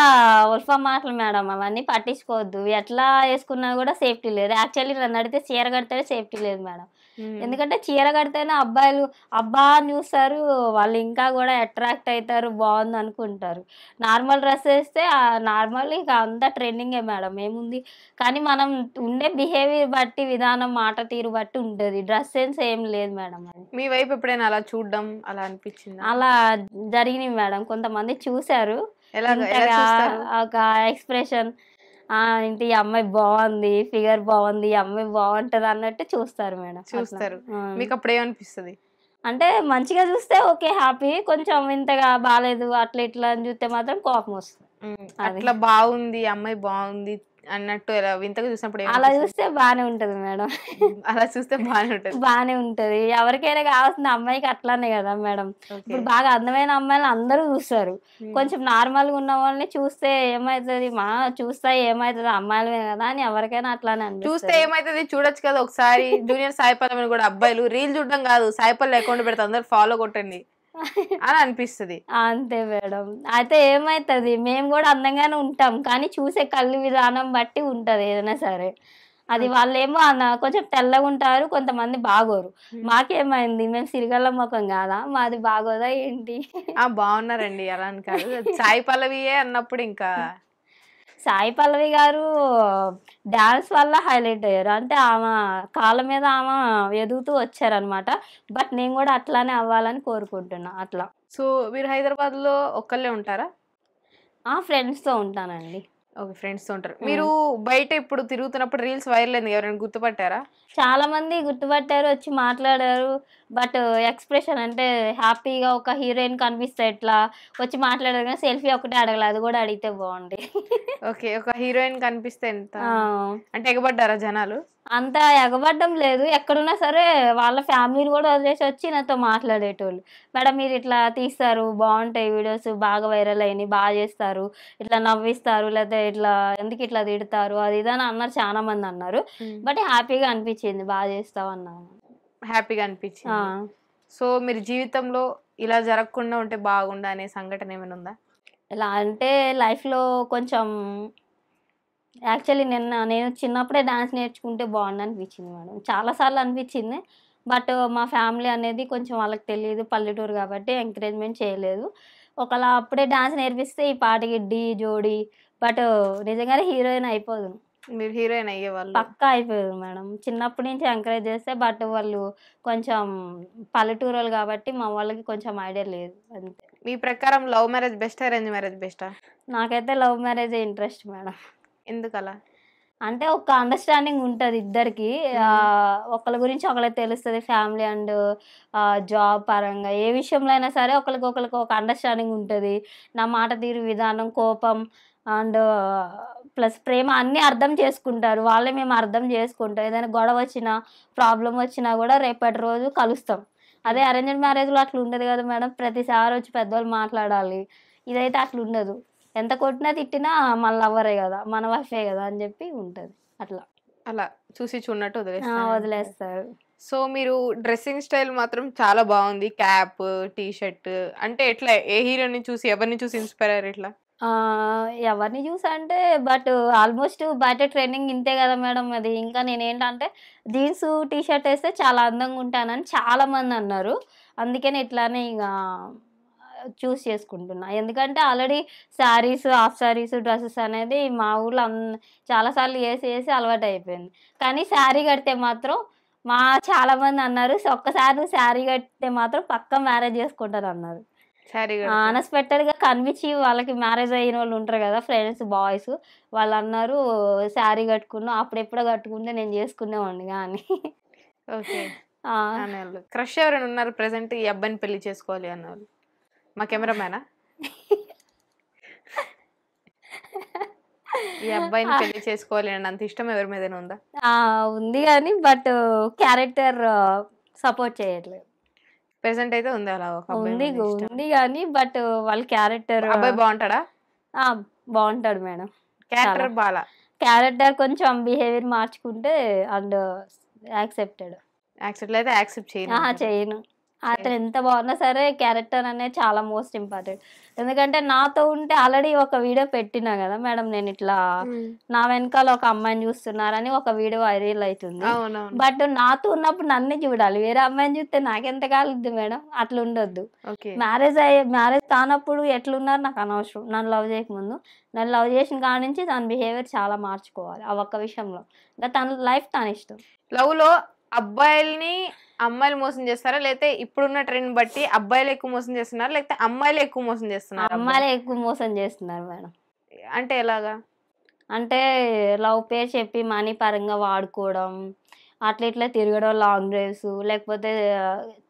ఉల్ఫా మాటలు మేడం, అవన్నీ పట్టించుకోవద్దు. ఎట్లా వేసుకున్నా కూడా సేఫ్టీ లేదు. యాక్చువల్లీ నన్ను అడిగితే చీర కడితేనే సేఫ్టీ లేదు మేడం. ఎందుకంటే చీర కడితేనే అబ్బాయిలు అబ్బా అని చూస్తారు, వాళ్ళు ఇంకా కూడా అట్రాక్ట్ అవుతారు, బాగుంది అనుకుంటారు. నార్మల్ డ్రెస్ వేస్తే నార్మల్ ఇక అంతా ట్రెండింగే మేడం, ఏముంది. కానీ మనం ఉండే బిహేవియర్ బట్టి, విధానం, మాట తీరు బట్టి ఉంటుంది. డ్రెస్ సెన్స్ ఏం లేదు మేడం. అది మీ వైపు ఎప్పుడైనా అలా చూడడం అలా అనిపించిందా? అలా జరిగినాయి మేడం. కొంతమంది చూశారు, ఎలా ఇంతగా చూస్తారు? ఒక ఎక్స్ప్రెషన్, ఇంటి ఈ అమ్మాయి బాగుంది, ఫిగర్ బాగుంది, ఈ అమ్మాయి బాగుంటది అన్నట్టు చూస్తారు మేడం. చూస్తారు. మీకు అప్పుడు ఏమనిపిస్తుంది? అంటే మంచిగా చూస్తే ఓకే, హ్యాపీ. కొంచెం ఇంతగా బాగాలేదు అట్లా ఇట్లా అని చూస్తే మాత్రం కోపం వస్తుంది. అట్లా బాగుంది, అమ్మాయి బాగుంది అన్నట్టు ఎలా వింతగా చూసినప్పుడు అలా చూస్తే బానే ఉంటది మేడం. అలా చూస్తే బాగానే ఉంటది. బానే ఉంటది. ఎవరికైనా కావాల్సిన అమ్మాయికి అట్లానే కదా మేడం. ఇప్పుడు బాగా అందమైన అమ్మాయిలు అందరూ చూస్తారు. కొంచెం నార్మల్ గా ఉన్న వాళ్ళని చూస్తే ఏమైతుంది, చూస్తే ఏమైతుంది, అమ్మాయిలమే కదా అని ఎవరికైనా అట్లానే చూస్తే అనిపిస్తుంది. ఏమైతుంది చూడొచ్చు కదా ఒకసారి. జూనియర్ సాయిపల్లవి కూడా అబ్బాయిలు రీల్ చూడడం కాదు, సాయిపల్లి అకౌంట్ పెడతా అందరు ఫాలో కొట్టండి అని అనిపిస్తుంది. అంతే మేడం. అయితే ఏమైతుంది, మేము కూడా అందంగానే ఉంటాం, కానీ చూసే కళ్ళు విధానం బట్టి ఉంటది ఏదైనా సరే. అది వాళ్ళేమో కొంచెం తెల్లగా ఉంటారు, కొంతమంది బాగోరు. మాకేమైంది, మేము సిరిగల్ల ముఖం కాదా, మాది బాగోదా ఏంటి? బాగున్నారండి అలా అని కాదు, సాయి పల్లవియే అన్నప్పుడు ఇంకా సాయి పల్లవి గారు డాన్స్ వల్ల హైలైట్ అయ్యారు. అంటే ఆమె కాళ్ళ మీద ఆమె ఎదుగుతూ వచ్చారనమాట. బట్ నేను కూడా అట్లానే అవ్వాలని కోరుకుంటున్నా. అట్లా. సో మీరు హైదరాబాద్ లో ఒక్కళ్ళే ఉంటారా? ఫ్రెండ్స్తో ఉంటానండి. ఓకే, ఫ్రెండ్స్ తో ఉంటారు. మీరు బయట ఇప్పుడు తిరుగుతున్నప్పుడు రీల్స్ వైరల్ అయింది, ఎవరైనా గుర్తుపట్టారా? చాలా మంది గుర్తుపట్టారు, వచ్చి మాట్లాడారు. బట్ ఎక్స్ప్రెషన్ అంటే హ్యాపీగా ఒక హీరోయిన్ కనిపిస్తే ఎట్లా వచ్చి మాట్లాడారు, కానీ సెల్ఫీ ఒకటే అడగలేదు. అది కూడా అడిగితే బాగుంది. ఓకే, ఒక హీరోయిన్ కనిపిస్తే ఎంత అంటే ఎగబడ్డారా జనాలు? అంత ఎగబడ్డం లేదు. ఎక్కడున్నా సరే వాళ్ళ ఫ్యామిలీని కూడా వదిలేసి వచ్చి నాతో మాట్లాడేటోళ్ళు. మేడం మీరు ఇట్లా తీస్తారు, బాగుంటాయి వీడియోస్, బాగా వైరల్ అయినాయి, బాగా చేస్తారు, ఇట్లా నవ్విస్తారు, లేకపోతే ఇట్లా ఎందుకు ఇట్లా తిడతారు, అది ఇదని అన్నారు, చాలా మంది అన్నారు. బట్ హ్యాపీగా అనిపించింది, బాగా చేస్తావు అన్నాను. హ్యాపీగా అనిపించింది. సో మీరు జీవితంలో ఇలా జరగకుండా ఉంటే బాగుండా అనే సంఘటన ఏమైనా ఉందా? ఎలా అంటే లైఫ్లో కొంచెం యాక్చువల్లీ నేను చిన్నప్పుడే డాన్స్ నేర్చుకుంటే బాగుండు అనిపించింది మేడం. చాలాసార్లు అనిపించింది. బట్ మా ఫ్యామిలీ అనేది కొంచెం వాళ్ళకి తెలియదు, పల్లెటూరు కాబట్టి ఎంకరేజ్మెంట్ చేయలేదు. ఒకలా అప్పుడే డాన్స్ నేర్పిస్తే ఈ పాటికి జోడి, బట్ నిజంగానే హీరోయిన్ అయిపోదు. మీరు హీరోయిన్ అయ్యేవాళ్ళు? పక్కా అయిపోయారు మేడం. చిన్నప్పటి నుంచి ఎంకరేజ్ చేస్తే, బట్ వాళ్ళు కొంచెం పల్లెటూరు కాబట్టి మా వాళ్ళకి కొంచెం ఐడియా లేదు అంతే. మీ ప్రకారం లవ్ మ్యారేజ్ బెస్టా, అరేంజ్ మ్యారేజ్ బెస్టా? నాకైతే లవ్ మ్యారేజ్ ఇంట్రెస్ట్ మేడం. ఎందుకలా? అంటే ఒక అండర్స్టాండింగ్ ఉంటుంది ఇద్దరికి. ఒకళ్ళ గురించి ఒకళ్ళకి తెలుస్తుంది. ఫ్యామిలీ అండ్ జాబ్ పరంగా ఏ విషయంలో అయినా సరే ఒకరికి ఒక అండర్స్టాండింగ్ ఉంటుంది. నా మాట తీరు విధానం, కోపం అండ్ ప్లస్ ప్రేమ అన్నీ అర్థం చేసుకుంటారు. వాళ్ళే మేము అర్థం చేసుకుంటాం. ఏదైనా గొడవ వచ్చినా, ప్రాబ్లం వచ్చినా కూడా రేపటి రోజు కలుస్తాం. అదే అరేంజ్డ్ మ్యారేజ్లో అట్లా ఉండదు కదా మేడం. ప్రతిసారి వచ్చి పెద్దవాళ్ళు మాట్లాడాలి. ఇదైతే అట్లా ఉండదు. ఎంత కొట్టినా తిట్టినా మళ్ళీ అవ్వరే కదా, మన వైఫే కదా అని చెప్పి ఉంటుంది. అట్లా అలా చూసి చూడనట్టు వదిలేస్తారు. సో మీరు డ్రెస్సింగ్ స్టైల్ మాత్రం చాలా బాగుంది, క్యాప్, టీ షర్ట్. అంటే ఎట్లా, ఏ హీరోని చూసి, ఎవరిని చూసి ఇన్స్పైర్ అయ్యారు ఇట్లా? ఎవరిని చూసా అంటే, బట్ ఆల్మోస్ట్ బయట ట్రెండింగ్ ఇంతే కదా మేడం. అది ఇంకా నేనేంటంటే జీన్స్ టీ షర్ట్ వేస్తే చాలా అందంగా ఉంటానని చాలా మంది అన్నారు. అందుకని ఇట్లానే ఇక చూస్ చేసుకుంటున్నా. ఎందుకంటే already saris, half saris, dresses అనేది మా ఊళ్ళో చాలాసార్లు వేసి అలవాటు అయిపోయింది. కానీ శారీ కడితే మాత్రం చాలా మంది అన్నారు, ఒక్కసారి నువ్వు శారీ కడితే మాత్రం పక్కా మ్యారేజ్ చేసుకుంటారు అన్నారు. అన్ఎక్స్పెక్టెడ్గా కనిపించి వాళ్ళకి మ్యారేజ్ అయిన వాళ్ళు ఉంటారు కదా ఫ్రెండ్స్, బాయ్స్, వాళ్ళు అన్నారు శారీ కట్టుకున్నావు, అప్పుడెప్పుడో కట్టుకుంటే నేను చేసుకునేవాడిని కానీ. ఓకే, క్రష్ ఎవరైనా ఉన్నారు ప్రెసెంట్, ఈ అబ్బాయిని పెళ్లి చేసుకోవాలి అన్నవాళ్ళు? మా కెమెరామ్యానా? ఈ అబ్బాయిని పెళ్లి చేసుకోవాలి అని అంత ఇష్టం ఎవరి మీద ఉందా? ఉంది కానీ బట్ క్యారెక్టర్ సపోర్ట్ చేయట్లేదు. ప్రెసెంట్ అయితే ఉంది అలా ఒక ఉంది కానీ బట్ వాళ్ళ క్యారెక్టర్. అబ్బాయి బాగుంటాడా? బాగుంటాడు మేడం. క్యారెక్టర్ కొంచెం బిహేవియర్ మార్చుకుంటే అండ్ యాక్సెప్టెడ్. యాక్సెప్ట్ అయితే యాక్సెప్ట్ చేయను. చేయను. అతను ఎంత బాగున్నా సరే క్యారెక్టర్ అనేది చాలా మోస్ట్ ఇంపార్టెంట్. ఎందుకంటే నాతో ఉంటే ఆల్రెడీ ఒక వీడియో పెట్టినా కదా మేడం, నేను ఇట్లా నా వెనకాల ఒక అమ్మాయిని చూస్తున్నారని ఒక వీడియో వైరల్ అవుతుంది. అవునవును. బట్ నాతో ఉన్నప్పుడు నన్నే చూడాలి, వేరే అమ్మాయిని చూస్తే నాకెంత కాలుద్ది మేడం, అట్లా ఉండొద్దు. ఓకే. మ్యారేజ్ కానప్పుడు ఎట్లున్నారు నాకు అనవసరం. నన్ను లవ్ చేయకముందు, నన్ను లవ్ చేసిన కాడి నుంచి తన బిహేవియర్ చాలా మార్చుకోవాలి ఆ ఒక్క విషయంలో. ఇంకా తన లైఫ్ తన ఇష్టం. లవ్ లో అబ్బాయిల్ని అమ్మాయిలు మోసం చేస్తారా, లేకపోతే ఇప్పుడున్న ట్రెండ్ బట్టి అబ్బాయిలు ఎక్కువ మోసం చేస్తున్నారు, లేకపోతే అమ్మాయిలు ఎక్కువ మోసం చేస్తున్నారు? అమ్మాయిలే ఎక్కువ మోసం చేస్తున్నారు మేడం. అంటే ఎలాగా? అంటే లవ్ పేరు చెప్పి మనీ పరంగా వాడుకోవడం, అట్లా ఇట్లా తిరగడం, లాంగ్ డ్రైవ్స్, లేకపోతే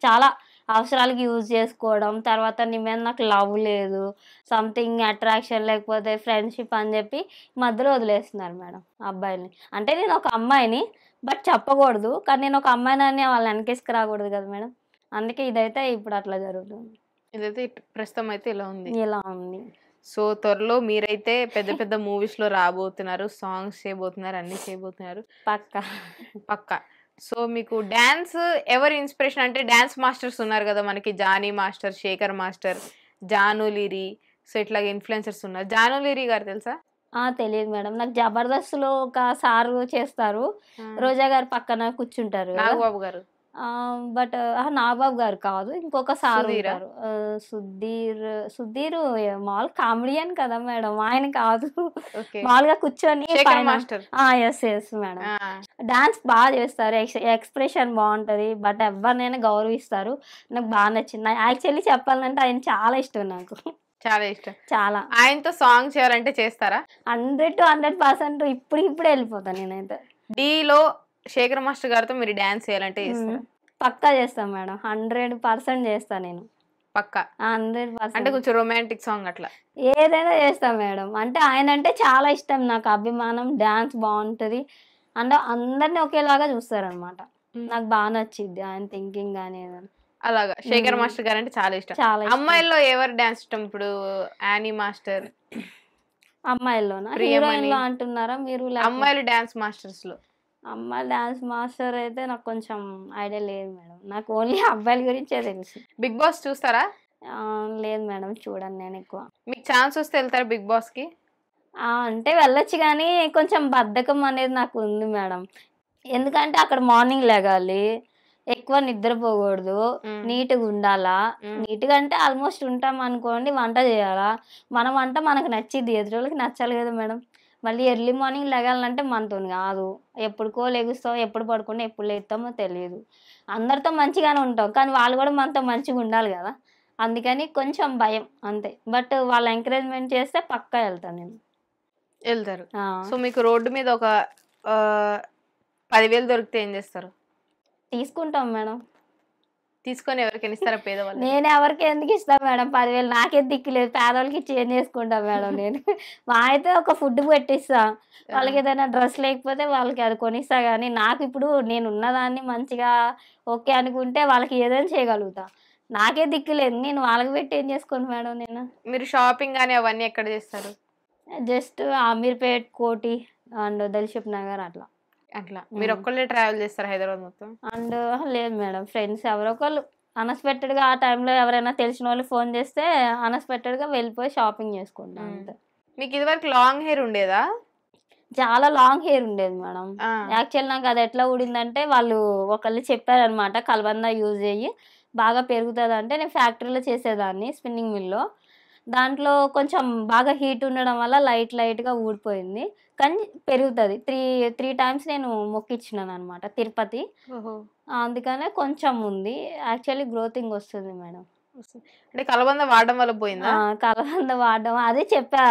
చాలా అవసరాలకి యూజ్ చేసుకోవడం. తర్వాత నీ మీద నాకు లవ్ లేదు, సంథింగ్ అట్రాక్షన్ లేకపోతే ఫ్రెండ్షిప్ అని చెప్పి మధ్యలో వదిలేస్తున్నారు మేడం అబ్బాయిని. అంటే నేను ఒక అమ్మాయిని, బట్ చెప్పకూడదు, కానీ నేను ఒక అమ్మాయిని అని వాళ్ళని వెనకేసుకు రాకూడదు కదా మేడం. అందుకే ఇదైతే ఇప్పుడు అట్లా జరుగుతుంది. ఇదైతే ప్రస్తుతం అయితే ఇలా ఉంది. ఇలా ఉంది. సో త్వరలో మీరైతే పెద్ద పెద్ద మూవీస్ లో రాబోతున్నారు, సాంగ్స్ చేయబోతున్నారు, అన్ని చేయబోతున్నారు పక్కా. పక్కా. సో మీకు డాన్స్ ఎవరి ఇన్స్పిరేషన్? అంటే డాన్స్ మాస్టర్స్ ఉన్నారు కదా మనకి, Johnny master, Sekhar master, Jaanu Lyri, so ఇట్లాగే ఇన్ఫ్లుయెన్సర్స్ ఉన్నారు. జాను లిరి గారు తెలుసా? తెలియదు మేడం. నాకు జబర్దస్త్లో ఒక సారు చేస్తారు, రోజా గారు పక్కన కూర్చుంటారు కదా. నాగబాబు గారు. బట్ నాగబాబు గారు కాదు, ఇంకొక సార్ సుధీరా? ఉంటారు. సుధీర్ మామూలు కామెడియన్ కదా మేడం, ఆయన కాదు. ఓకే. మామూలుగా కూర్చొని Shekhar master. Yes madam. Dance బాగా చేస్తారు, ఎక్స్ప్రెషన్ బాగుంటది, బట్ ఎవరినైనా గౌరవిస్తారు. నాకు బాగా నచ్చింది. యాక్చువల్లీ చెప్పాలంటే ఆయన చాలా ఇష్టం నాకు, చాలా ఇష్టం. చాలా. ఆయనతో సాంగ్ చేయాలంటే చేస్తారా? 100 to 100% ఇప్పుడు వెళ్ళిపోతాను నేనైతే. డీలో శేఖర్ మాస్టర్ గారితో మీరు డాన్స్ చేయాలంటే చేస్తారా? పక్కా చేస్తాను మేడం, 100% చేస్తాను నేను. పక్కా. 100%. అంటే కొంచెం రొమాంటిక్ సాంగ్ అట్లా ఏదైనా చేస్తాను మేడం. అంటే ఆయన అంటే చాలా ఇష్టం నాకు, అభిమానం, డాన్స్ బాగుంటది, అంటే అందరినీ ఒకేలాగా చూస్తారనమాట. నాకు బాగా నచ్చింది ఆయన థింకింగ్ కానీ. అలాగా శేఖర్ మాస్టర్ గారు అంటే చాలా ఇష్టం. చాలా ఇష్టం. అమ్మాయిల్లో ఎవరు డాన్స్ ఇష్టం? ఇప్పుడు యానీ మాస్టర్. అమ్మాయిల్లోనా? ప్రియమణి. హీరోయిన్ లో అంటున్నారా మీరు? అమ్మాయిలు డాన్స్ మాస్టర్స్ లో అమ్మాయి డాన్స్ మాస్టర్ అయితే నాకు కొంచెం ఐడియా లేదు మేడం, నాకు ఓన్లీ అబ్బాయిల గురించే తెలుసు. బిగ్ బాస్ చూస్తారా? లేదు మేడం, చూడండి నేను ఎక్కువ. మీకు ఛాన్స్ వస్తే వెళ్తారా బిగ్ బాస్ కి? అంటే వెళ్ళొచ్చు, కానీ కొంచెం బద్ధకం అనేది నాకు ఉంది మేడం. ఎందుకంటే అక్కడ మార్నింగ్ లెగాలి, ఎక్కువ నిద్రపోకూడదు, నీట్గా ఉండాలా. నీట్గా అంటే ఆల్మోస్ట్ ఉంటాం అనుకోండి, వంట చేయాలా. మన వంట మనకు నచ్చిద్ది, ఎదురోళ్ళకి నచ్చాలి కదా మేడం. మళ్ళీ ఎర్లీ మార్నింగ్ లెగాలంటే మనతో కాదు, ఎప్పుడుకో లెగుస్తాం, ఎప్పుడు పడుకుంటే ఎప్పుడు లేస్తామో తెలియదు. అందరితో మంచిగానే ఉంటాం, కానీ వాళ్ళు కూడా మనతో మంచిగా ఉండాలి కదా, అందుకని కొంచెం భయం అంతే. బట్ వాళ్ళు ఎంకరేజ్మెంట్ చేస్తే పక్కా వెళ్తాను నేను. వెళ్తారు. సో మీకు రోడ్డు మీద ఒక 10,000 దొరికితే ఏం చేస్తారు? తీసుకుంటాం మేడం. తీసుకొని ఎవరికైనా ఇస్తారా? పేదవాళ్ళు. నేను ఎవరికి ఎందుకు ఇస్తాను మేడం 10,000, నాకే దిక్కులేదు, పేదవాళ్ళకి చేంజ్ చేసుకుంటాను మేడం నేను. మా అయితే ఒక ఫుడ్ పెట్టిస్తా, వాళ్ళకి ఏదైనా డ్రెస్ లేకపోతే వాళ్ళకి అది కొనిస్తా, కానీ నాకు ఇప్పుడు నేను ఉన్నదాన్ని మంచిగా ఓకే అనుకుంటే వాళ్ళకి ఏదైనా చేయగలుగుతా. నాకే దిక్కులేదు, నేను వాళ్ళకి పెట్టి ఏం చేసుకోను మేడం నేను. మీరు షాపింగ్ కానీ అవన్నీ ఎక్కడ చేస్తారు? జస్ట్ అమీర్పేట్, కోటి అండ్ దల్షిప్ నగర్ అట్లా. అట్లా మీరు ఒక్కళ్ళే ట్రావెల్ చేస్తారు హైదరాబాద్ మొత్తం? అండ్ లేదు మేడం, ఫ్రెండ్స్ ఎవరో ఒకళ్ళు అన్ఎక్స్పెక్టెడ్గా ఆ టైంలో ఎవరైనా తెలిసిన వాళ్ళు ఫోన్ చేస్తే అన్ఎక్స్పెక్టెడ్గా వెళ్ళిపోయి షాపింగ్ చేసుకుంటాం అంతే. మీకు ఇదివరకు లాంగ్ హెయిర్ ఉండేదా? చాలా లాంగ్ హెయిర్ ఉండేది మేడం. యాక్చువల్ నాకు అది ఎట్లా ఊడిందంటే వాళ్ళు ఒకళ్ళు చెప్పారనమాట, కలబంద యూజ్ చేయి బాగా పెరుగుతుంది అంటే. నేను ఫ్యాక్టరీలో చేసేదాన్ని, స్పిన్నింగ్ మిల్లో. దాంట్లో కొంచెం బాగా హీట్ ఉండడం వల్ల లైట్గా ఊడిపోయింది, కానీ పెరుగుతుంది. త్రీ టైమ్స్ నేను మొక్కిచ్చినాను అనమాట తిరుపతి, అందుకనే కొంచెం ఉంది. యాక్చువల్లీ గ్రోతింగ్ వస్తుంది మేడం. అంటే కలబంద వాడడం వల్ల పోయిందా? కలబంద వాడడం అదే చెప్పా,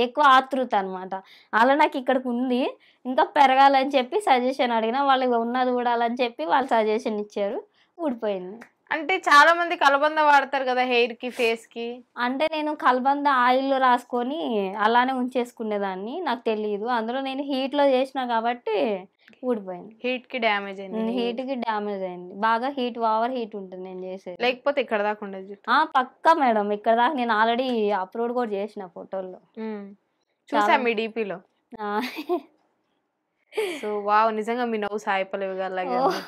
ఎక్కువ ఆతృత అనమాట. అలా నాకు ఇక్కడికి ఉంది, ఇంకా పెరగాలని చెప్పి సజెషన్ అడిగినా, వాళ్ళకి ఉన్నది ఊడాలని చెప్పి వాళ్ళు సజెషన్ ఇచ్చారు, ఊడిపోయింది. అంటే చాలా మంది కలబంద వాడతారు కదా హెయిర్ కి, ఫేస్ కి. అంటే నేను కలబంద ఆయిల్ రాసుకొని అలానే ఉంచేసుకునేదాన్ని, నాకు తెలియదు. అందులో నేను హీట్ లో చేసిన కాబట్టి ఊడిపోయింది. హీట్ కి డ్యామేజ్ అయింది. హీట్ కి డ్యామేజ్ అయింది, బాగా హీట్, ఓవర్ హీట్ ఉంటుంది నేను చేసేది. లేకపోతే ఇక్కడ దాకా ఉండదు. పక్కా మేడం, ఇక్కడ దాకా నేను ఆల్రెడీ అప్లోడ్ కూడా చేసిన ఫోటోల్లో, చూసా మీ డీపీలో. సో వావ్, నిజంగా మీ నవ్వు సాయి పల్లవి గారిలాగే ఉంది.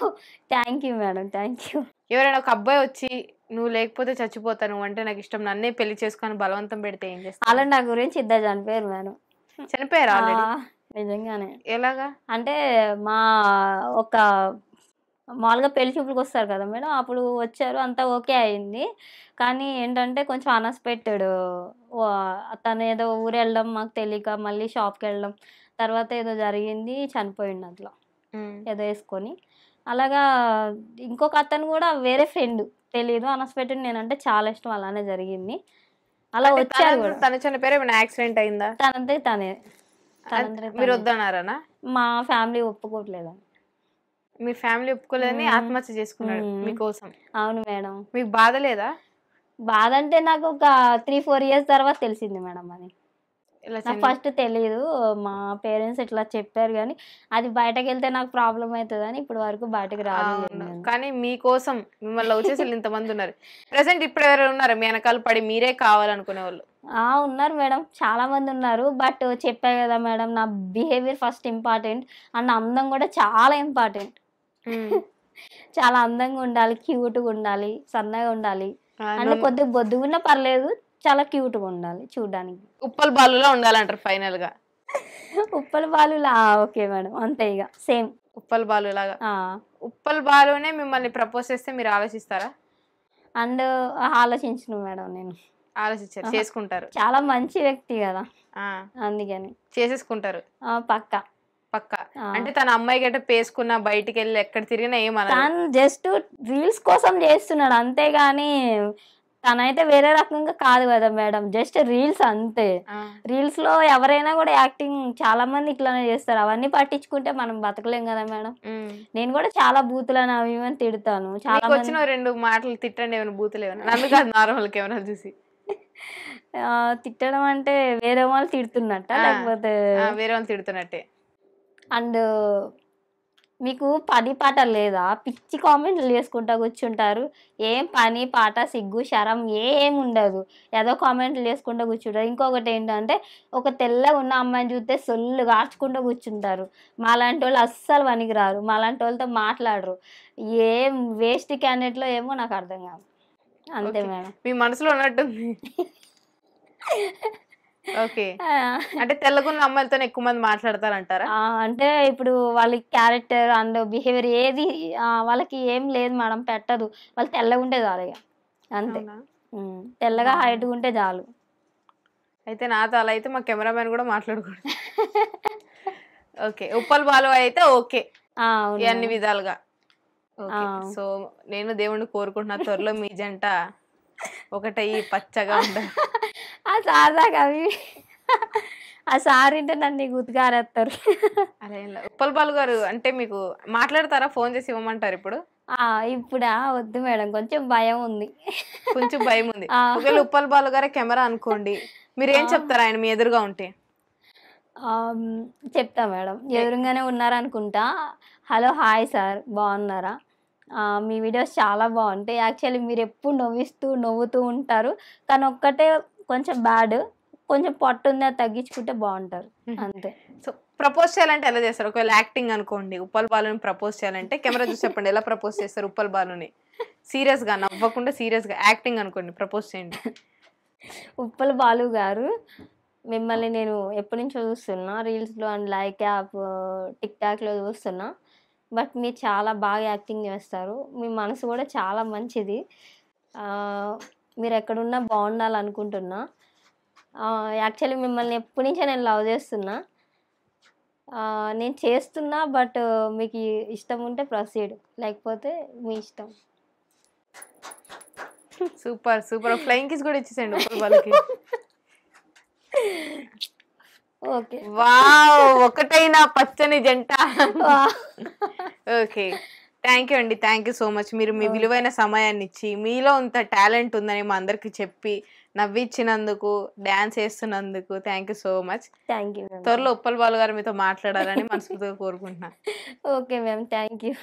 Thank you madam, thank you. ఎవరైనా ఒక అబ్బాయి వచ్చి నువ్వు లేకపోతే చచ్చిపోతాను, నువ్వు అంటే నాకు ఇష్టం, నన్నే పెళ్లి చేసుకొని బలవంతం పెడితే ఏం చేస్తావు? అలా నా గురించి ఇద్దరు చనిపోయారు మేడం. చనిపోయారు ఆల్రెడీ? నిజంగానే. ఎలాగా? అంటే మా ఒక మామూలుగా పెళ్లి చూపులకు వస్తారు కదా మేడం, అప్పుడు వచ్చారు, అంతా ఓకే అయింది. కానీ ఏంటంటే కొంచెం అన్ఎక్స్పెక్టెడ్, తను ఏదో ఊరు వెళ్ళడం మాకు తెలియక మళ్ళీ షాప్కి వెళ్ళడం, తర్వాత ఏదో జరిగింది, చనిపోయింది అట్లా ఏదో వేసుకొని. అలాగా ఇంకొక అతను కూడా వేరే ఫ్రెండ్, తెలీదు, అన్ఎక్స్పెక్టెడ్, నేనంటే చాలా ఇష్టం, అలానే జరిగింది. అలా వచ్చారు కూడా. తన చనిపోయారు, ఏమైనా యాక్సిడెంట్ అయిందా? తనంతే తనే. మీరు వద్దన్నారనా? మా ఫ్యామిలీ ఒప్పుకోవట్లేదని. మీ ఫ్యామిలీ ఒప్పుకోలేదని ఆత్మహత్య చేసుకున్నాడు మీకోసం? అవును మేడం. మీకు బాధ లేదా? బాధ అంటే నాకు ఒక 3-4 years తర్వాత తెలిసింది మేడం. అది నాకు ఫస్ట్ తెలీదు, మా పేరెంట్స్ ఇట్లా చెప్పారు, కానీ అది బయటకు వెళ్తే నాకు ప్రాబ్లం అవుతుందని ఇప్పుడు వరకు బయటకు రాలేదు. కానీ మీకోసం మిమ్మల్ని వచ్చేసి ఇంతమంది ఉన్నారు. ప్రెసెంట్ ఇప్పుడు ఎవరు ఉన్నారు మీ వెనకాల పడి మీరే కావాలనుకునే వాళ్ళు? ఉన్నారు మేడం, చాలా మంది ఉన్నారు. బట్ చెప్పా కదా మేడం, నా బిహేవియర్ ఫస్ట్ ఇంపార్టెంట్, అండ్ అందం కూడా చాలా ఇంపార్టెంట్. చాలా అందంగా ఉండాలి, క్యూట్గా ఉండాలి, సన్నగా ఉండాలి, అంటే కొద్దిగా బొద్దుగున్నా పర్లేదు, చాలా క్యూట్గా ఉండాలి చూడడానికి. ఉప్పల్ బాలులా ఉండాలంటారు ఫైనల్ గా? ఉప్పల్ బాలులా? ఓకే మేడం, అంతే ఇక సేమ్ ఉప్పల్ బాలు లాగా. ఉప్పల్ బాలునే మిమ్మల్ని ప్రపోజ్ చేస్తే మీరు ఆలోచిస్తారా? అండ్ ఆలోచించను మేడం, నేను ఆలోచించారు, చేసుకుంటారు. చాలా మంచి వ్యక్తి కదా, అందుకని చేసేసుకుంటారు పక్కా. పక్కా అంటే తన అమ్మాయి గట్ట పేసుకున్న, బయటికి వెళ్ళి ఎక్కడ తిరిగినా ఏమన్నా? తను జస్ట్ రీల్స్ కోసం చేస్తున్నాడు అంతేగాని తనైతే వేరే రకంగా కాదు కదా మేడం, జస్ట్ రీల్స్ అంతే. రీల్స్ లో ఎవరైనా కూడా యాక్టింగ్ చాలా మంది ఇట్లానే చేస్తారు, అవన్నీ పట్టించుకుంటే మనం బతకలేం కదా మేడం. నేను కూడా చాలా బూతులను అవి ఇవన్నీ తిడతాను. చాలా వచ్చిన 2 మాటలు తిట్టండి, ఏమైనా బూతులు ఏమైనా? నన్ను కాదు, నార్మల్ కెమెరా చూసి. తిట్టడం అంటే వేరే వాళ్ళు తిడుతున్నట్ట, లేకపోతే వేరే వాళ్ళు తిడుతున్నట్టే. అండ్ మీకు పని పాట లేదా? పిచ్చి కామెంట్లు చేసుకుంటా కూర్చుంటారు, ఏం పని పాట సిగ్గు శరం ఏం ఉండదు, ఏదో కామెంట్లు చేసుకుంటూ కూర్చుంటారు. ఇంకొకటి ఏంటంటే, ఒక తెల్లగా ఉన్న అమ్మాయిని చూస్తే సొల్లు కార్చుకుంటూ కూర్చుంటారు. మాలాంటి వాళ్ళు అస్సలు పనికిరారు, మాలాంటి వాళ్ళతో మాట్లాడరు, ఏం వేస్ట్ క్యాండిడేట్లో ఏమో నాకు అర్థం కాదు. అంతే మేడం. మీ మనసులో ఉన్నట్టుంది. ఓకే, అంటే తెల్లగున్న అమ్మాయిలతో ఎక్కువ మంది మాట్లాడతారంటారా? అంటే ఇప్పుడు వాళ్ళ క్యారెక్టర్ అండ్ బిహేవియర్ ఏది వాళ్ళకి ఏం లేదు మేడం, పెట్టదు. వాళ్ళు తెల్లగా ఉంటే చాలు, అంతే. తెల్లగా హైట్గా ఉంటే చాలు. అయితే నాతో అలా అయితే మా కెమెరామెన్ కూడా మాట్లాడకూడదు. ఓకే, ఉప్పల్ బాలు అయితే ఓకే అన్ని విధాలుగా. సో నేను దేవుణ్ణి కోరుకుంటున్నా, త్వరలో మీ జంట ఒకటయ్యి పచ్చగా ఉండాలి. ఆ సార్ దాకా అవి ఆ సార్ ఇంటే నన్ను గుర్తుగారేస్తారు. అలా ఉప్పల్ బాలు గారు అంటే మీకు మాట్లాడతారా? ఫోన్ చేసి ఇవ్వమంటారు ఇప్పుడు? ఇప్పుడా? వద్దు మేడం, కొంచెం భయం ఉంది. కొంచెం భయం ఉంది. ఒకవేళ ఉప్పల్ బాలు గారే కెమెరా అనుకోండి, మీరు ఏం చెప్తారు ఆయన మీ ఎదురుగా ఉంటే? చెప్తా మేడం, ఎదురుగానే ఉన్నారనుకుంటా. హలో, హాయ్ సార్, బాగున్నారా? మీ వీడియోస్ చాలా బాగుంటాయి. యాక్చువల్లీ మీరు ఎప్పుడు నవ్వుతూ ఉంటారు, కానీ ఒక్కటే కొంచెం బ్యాడ్, కొంచెం పొట్టు ఉంది, అది తగ్గించుకుంటే బాగుంటారు, అంతే. సో ప్రపోజ్ చేయాలంటే ఎలా చేస్తారు? ఒకవేళ యాక్టింగ్ అనుకోండి, ఉప్పల్ బాలుని ప్రపోజ్ చేయాలంటే కెమెరా చూసి చెప్పండి ఎలా ప్రపోజ్ చేస్తారు ఉప్పల్ బాలుని? సీరియస్ గా, నవ్వకుండా సీరియస్ గా. యాక్టింగ్ అనుకోండి, ప్రపోజ్ చేయండి. ఉప్పల్ బాలు గారు, మిమ్మల్ని నేను ఎప్పటి నుంచో చూస్తున్నా, రీల్స్లో అండ్ లైక్ యాప్, టిక్ టాక్లో చూస్తున్నా. బట్ మీరు చాలా బాగా యాక్టింగ్ చేస్తారు, మీ మనసు కూడా చాలా మంచిది. మీరు ఎక్కడున్నా బాగుండాలనుకుంటున్నా. యాక్చువల్లీ మిమ్మల్ని ఎప్పటి నుంచో నేను లవ్ చేస్తున్నా, నేను చేస్తున్నా. బట్ మీకు ఇష్టం ఉంటే ప్రొసీడ్, లేకపోతే మీ ఇష్టం. సూపర్ సూపర్, ఫ్లయింగ్ కిస్ కూడా ఇచ్చేసేయండి ఉప్పల్ బాలుకి. ఓకే, వావ్, ఒకటైనా పచ్చని జంట. ఓకే, థ్యాంక్ యూ అండి, థ్యాంక్ యూ సో మచ్. మీరు మీ విలువైన సమయాన్ని ఇచ్చి, మీలో ఇంత టాలెంట్ ఉందని మా అందరికి చెప్పి నవ్విచ్చినందుకు, డాన్స్ చేస్తున్నందుకు thank you so much. Thank you. త్వరలో ఉప్పల్ బాలు గారు మీతో మాట్లాడాలని మనస్ఫూర్తిగా కోరుకుంటున్నాను. Okay ma'am, thank you.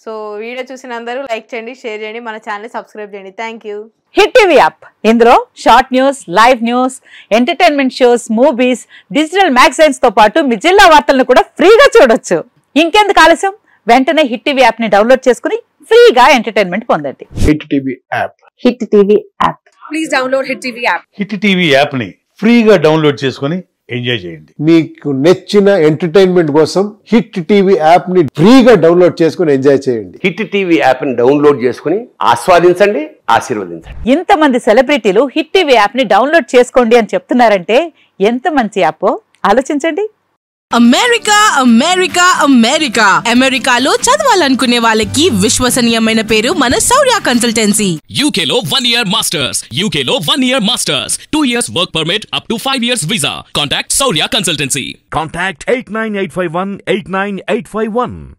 So video చూసిన అందరూ లైక్ చేయండి, షేర్ చేయండి, మన ఛానల్ సబ్స్క్రైబ్ చేయండి. Thank you. Hit TV app ఇందులో short news, live news, entertainment shows, movies, digital magazines తో పాటు మీ జిల్లా వార్తలను కూడా ఫ్రీగా చూడొచ్చు. ఇంకెందుకు ఆలస్యం, వెంటనే హిట్ టీవీ యాప్ ని డౌన్లోడ్ చేసుకుని ఫ్రీగా ఎంటర్టైన్మెంట్ పొందండి. Hit TV app. Hit TV app. Please download hit TV app. Hit TV app ని ఫ్రీగా డౌన్లోడ్ చేసుకుని ఎంజాయ్ చేయండి. మీకు నచ్చిన ఎంటర్టైన్మెంట్ కోసం హిట్ టీవీ యాప్ ని ఫ్రీగా డౌన్లోడ్ చేసుకుని ఎంజాయ్ చేయండి. హిట్ టీవీ యాప్ ని డౌన్లోడ్ చేసుకుని ఆస్వాదించండి, ఆశీర్వదించండి. ఇంతమంది సెలబ్రిటీలు హిట్ టీవీ యాప్ ని డౌన్లోడ్ చేసుకోండి అని చెప్తున్నారంటే ఎంత మంచి యాప్ ఆలోచించండి. అమెరికా అమెరికా అమెరికా అమెరికాలో చదవాలనుకునే వాళ్ళకి విశ్వసనీయమైన పేరు మన శౌర్య కన్సల్టెన్సీ. UK లో 1 year masters, UK లో 1 year masters, 2 years work permit up to 5 years visa. Contact Saurya Consultancy. Contact 89851 89851.